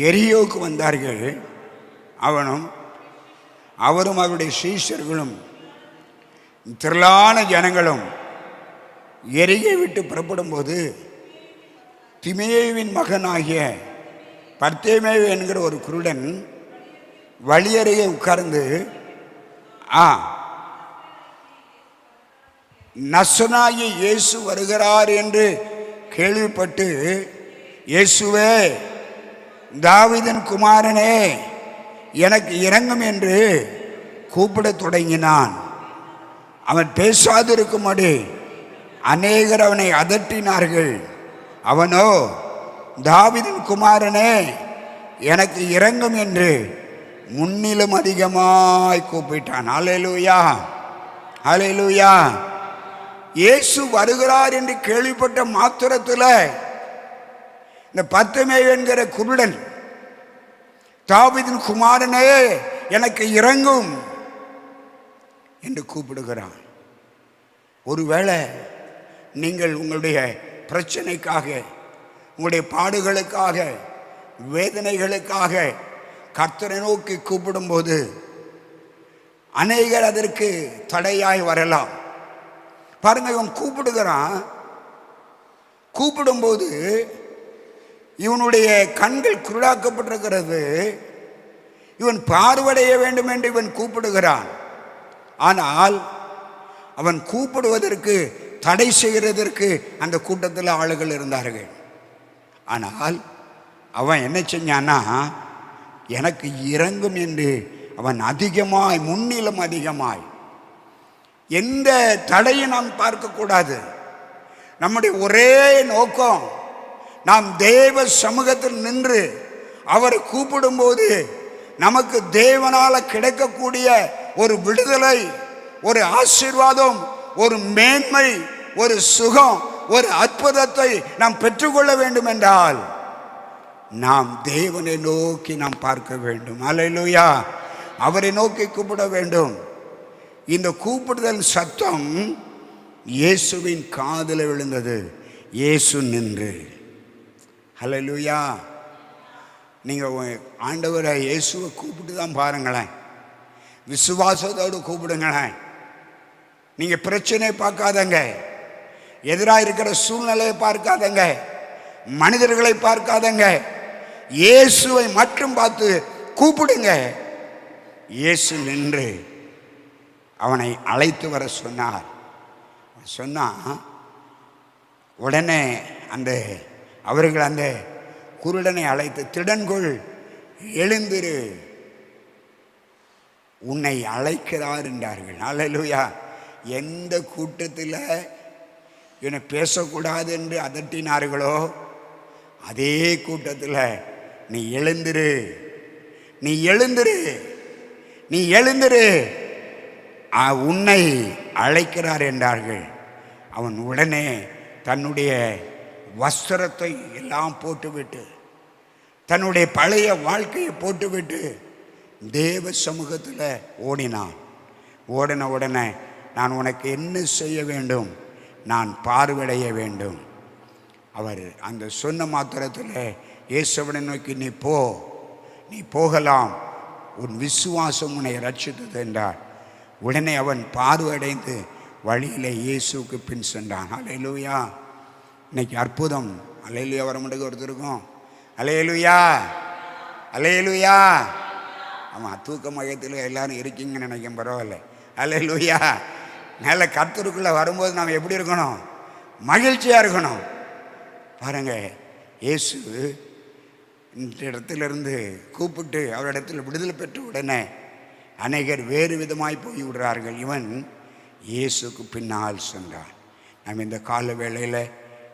எரியோவுக்கு வந்தார்கள். அவரும் அவருடைய சீஷர்களும் திரளான ஜனங்களும் எரியை விட்டு புறப்படும்போது திமேயுவின் மகனாகிய பர்த்தேமேயு என்கிற ஒரு குருடன் வழியருகே உட்கார்ந்து நசனாகிய இயேசு வருகிறார் என்று கேள்விப்பட்டு, இயேசுவே, தாவீதின் குமாரனே, எனக்கு இரங்கும் என்று கூப்பிடத் தொடங்கினான். அவன் பேசாதிருக்கும்படி அநேகர் அவனை அதட்டினார்கள். அவனோ, தாவீதின் குமாரனே, எனக்கு இரங்கும் என்று முன்னிலும் அதிகமாய் கூப்பிட்டான். அல்லேலூயா, அல்லேலூயா. இயேசு வருகிறார் என்று கேள்விப்பட்ட மாத்திரத்தில் இந்த பர்த்தேமேயு என்கிற குருடன், தாவீதின் குமாரனே, எனக்கு இரங்கும் என்று கூப்பிடுகிறான். ஒருவேளை நீங்கள் உங்களுடைய பிரச்சனைக்காக, உங்களுடைய பாடுகளுக்காக, வேதனைகளுக்காக கர்த்தரை நோக்கி கூப்பிடும்போது அநேகர் அதற்கு தடையாய் வரலாம். பாருங்க, இவன் கூப்பிடுகிறான். கூப்பிடும்போது இவனுடைய கண்கள் குருடாக்கப்பட்டிருக்கிறது. இவன் பார்வடைய வேண்டும் என்று இவன் கூப்பிடுகிறான். ஆனால் அவன் கூப்பிடுவதற்கு தடை செய்கிறதற்கு அந்த கூட்டத்தில் ஆளுகள் இருந்தார்கள். ஆனால் அவன் என்ன செஞ்சான்னா, எனக்கு இரங்கும் என்று அவன் அதிகமாய், முன்னிலும் அதிகமாய், எந்த தடையும் நாம் பார்க்கக்கூடாது. நம்முடைய ஒரே நோக்கம், நாம் தேவ சமூகத்தில் நின்று அவரை கூப்பிடும்போது நமக்கு தேவனால் கிடைக்கக்கூடிய ஒரு விடுதலை, ஒரு ஆசீர்வாதம், ஒரு மேன்மை, ஒரு சுகம், ஒரு அற்புதத்தை நாம் பெற்றுக்கொள்ள வேண்டும் என்றால் நாம் தேவனை நோக்கி நாம் பார்க்க வேண்டும். அல்லேலூயா. அவரை நோக்கி கூப்பிட வேண்டும். இந்த கூப்பிடுதல் சத்தம் இயேசுவின் காதில் விழுந்தது. இயேசு நின்று, அல்லேலூயா. நீங்கள் ஆண்டவரை இயேசுவை கூப்பிட்டு தான் பாருங்களேன். விசுவாசத்தோடு கூப்பிடுங்களேன். நீங்கள் பிரச்சனையை பார்க்காதங்க, எதிராக இருக்கிற சூழ்நிலையை பார்க்காதங்க, மனிதர்களை பார்க்காதங்க, இயேசுவை மட்டும் பார்த்து கூப்பிடுங்க. இயேசு நின்று அவனை அழைத்து வர சொன்னார். உடனே அவர்கள் அந்த குருடனை அழைத்து, திடன்கொள், எழுந்திரு, உன்னை அழைக்கிறார் என்றார்கள். அல்லேலூயா. எந்த கூட்டத்தில் இவனை பேசக்கூடாது என்று அதட்டினார்களோ அதே கூட்டத்தில் நீ எழுந்திரு, நீ எழுந்திரு, நீ எழுந்திரு, உன்னை அழைக்கிறார் என்றார்கள். அவன் உடனே தன்னுடைய வஸ்திரத்தை எல்லாம் போட்டுவிட்டு, தன்னுடைய பழைய வாழ்க்கையை போட்டுவிட்டு தேவ சமூகத்தில் ஓடினான். ஓடின உடனே, நான் உனக்கு என்ன செய்ய வேண்டும்? நான் பார்வையடைய வேண்டும். அவர் அந்த சொன்ன மாத்திரத்தில் இயேசுவை நோக்கி, நீ போ, நீ போகலாம், உன் விசுவாசம் உன்னை ரட்சித்தது என்றார். உடனே அவன் பார்வையடைந்து வழியிலே இயேசுக்கு பின் சென்றான். அல்லேலூயா. இன்னைக்கு அற்புதம். அல்லேலூயா. வர முடியும் ஒருத்தருக்கும். அல்லேலூயா, அல்லேலூயா. ஆமாம், தூக்க மையத்தில் எல்லாரும் இருக்கீங்கன்னு நினைக்கும், பரவாயில்ல. அல்லேலூயா. நல்ல கர்த்தருக்குள்ளே வரும்போது நாம் எப்படி இருக்கணும்? மகிழ்ச்சியாக இருக்கணும். பாருங்க, இயேசு இந்த இடத்திலிருந்து கூப்பிட்டு அவரிடத்தில் விடுதலை பெற்ற உடனே அநேகர் வேறு விதமாய் போய் விடுறார்கள். இவன் இயேசுக்கு பின்னால் சென்றான். நாம் இந்த கால வேளையில்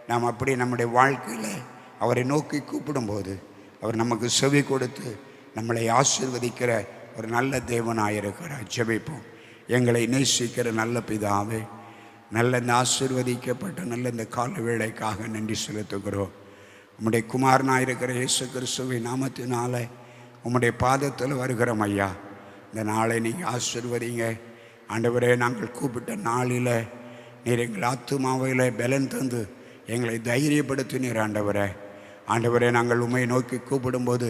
நாம் அப்படி நம்முடைய வாழ்க்கையில் அவரை நோக்கி கூப்பிடும்போது அவர் நமக்கு செவி கொடுத்து நம்மளை ஆசீர்வதிக்கிற ஒரு நல்ல தேவனாயிருக்கிறார். ஜெபிப்போம். எங்களை நேசிக்கிற நல்ல பிதாவே, நல்ல இந்த ஆசீர்வதிக்கப்பட்ட நல்ல இந்த கால வேளைக்காக நன்றி செலுத்துகிறோம். உம்முடைய குமாரனாயிருக்கிற இயேசு கிறிஸ்துவின் நாமத்தினால உம்முடைய பாதத்தில் வருகிறோம் ஐயா. இந்த நாளை நீங்கள் ஆசீர்வதிங்க ஆண்டவரே. நாங்கள் கூப்பிட்ட நாளில் நீர் எங்கள் ஆத்துமாவையில் பலன் தந்து எங்களை தைரியப்படுத்தினீர் ஆண்டவரே. ஆண்டவரே, நாங்கள் உம்மை நோக்கி கூப்பிடும்போது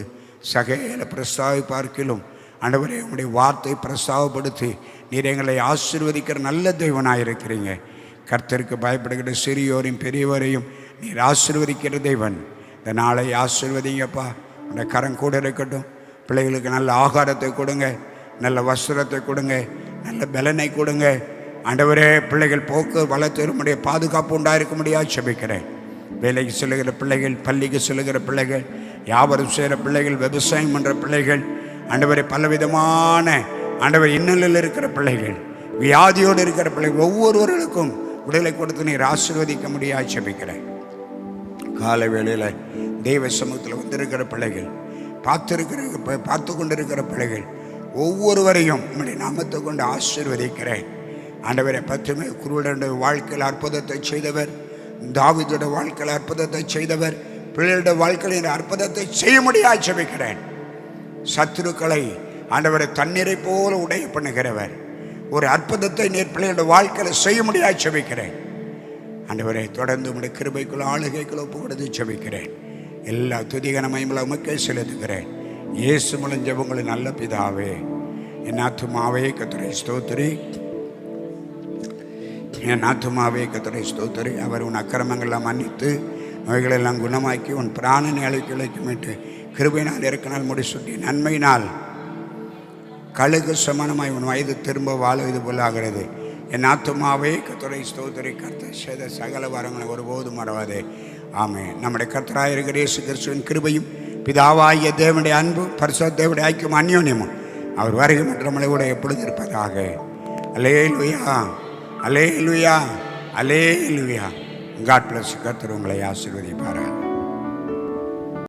சகையில பிரஸ்தாவை பார்க்கிலும் ஆண்டவரே உம்முடைய வார்த்தை பிரஸ்தாவப்படுத்தி நீர் எங்களை ஆசீர்வதிக்கிற நல்ல தெய்வனாயிருக்கிறீங்க. கர்த்தருக்கு பயப்படுகிற சிறியோரையும் பெரியவரையும் நீர் ஆசீர்வதிக்கிற தெய்வன். இந்த நாளை ஆசீர்வதிங்கப்பா. உடைய கரம் கூட இருக்கட்டும். பிள்ளைகளுக்கு நல்ல ஆகாரத்தை கொடுங்க, நல்ல வஸ்திரத்தை கொடுங்க, நல்ல பலனை கொடுங்க ஆண்டவரே. பிள்ளைகள் போக்கு வளர்த்தருடைய பாதுகாப்பு உண்டாயிருக்க முடியாது செபிக்கிறேன். வேலைக்கு செல்லுகிற பிள்ளைகள், பள்ளிக்கு செல்லுகிற பிள்ளைகள், வியாபாரம் செய்கிற பிள்ளைகள், விவசாயம் பண்ணுற பிள்ளைகள் ஆண்டவரை, பலவிதமான ஆண்டவர் இன்னலில் இருக்கிற பிள்ளைகள், வியாதியோடு இருக்கிற பிள்ளைகள் ஒவ்வொருவர்களுக்கும் விடுதலை கொடுத்து நீர் ஆசீர்வதிக்க முடியாது செபிக்கிறேன். கால வேளையில் தெய்வ சமூகத்தில் வந்திருக்கிற பிள்ளைகள், பார்த்து கொண்டிருக்கிற பிள்ளைகள் ஒவ்வொருவரையும் உம்முடைய நாமத்தை கொண்டு ஆசீர்வதிக்கிறேன் ஆண்டவரை. 10 குருடனுடைய வாழ்க்கையில் அற்புதத்தை செய்தவர், தாவீதுடைய வாழ்க்கையில் அற்புதத்தை செய்தவர், பிள்ளைகளுடைய வாழ்க்கையில் அற்புதத்தை செய்ய முடியாது செபிக்கிறேன். சத்துருக்களை ஆண்டவரை தண்ணீரை போல உடைய பண்ணுகிறவர், ஒரு அற்புதத்தை நீர் பிள்ளைகளுடைய வாழ்க்கையில் செய்ய முடியாது செபிக்கிறேன் ஆண்டவரை. தொடர்ந்து உடைய கிருபைக்குள்ள ஆளுகைக்குள்ள ஒப்பு கொடுத்து செபிக்கிறேன். எல்லா துதிகனமையும் உமக்கே செலுத்துகிறேன். இயேசு மூலம் ஜெபங்களின் நல்ல பிதாவே. என் ஆத்துமாவே கர்த்தரை ஸ்தோத்திரி, என் ஆத்துமாவே கர்த்தரை ஸ்தோத்திரி. அவர் உன் அக்கிரமங்கள்லாம் மன்னித்து நோய்களெல்லாம் குணமாக்கி உன் பிராணனை அழைக்கிழைக்குமிட்டு கிருபையினால் இறக்கினால் முடிசுட்டி நன்மையினால் கழுகு சமானமாய் உன் வயது திரும்ப வாழ்வது போல ஆகிறது. என் ஆத்துமாவே கர்த்தரை ஸ்தோத்திரி. கர்த்தர் செய்த சகல வரங்களை ஒருபோதும் மறவாதே. ஆமென். நம்முடைய கர்த்தராக இருக்கிற இயேசு கிறிஸ்துவின் கிருபையும் பிதாவாகிய தேவனுடைய அன்பு பரிசுத்த தேவனுடைய ஐக்கியம் அந்யோன்யமும் அவர் வருகை மற்றமலை கூட எப்பொழுது இருப்பதாக. அல்லேலூயா, அல்லேலூயா, அல்லேலூயா. God bless. கர்த்தர் உங்களை ஆசீர்வதிப்பாராக.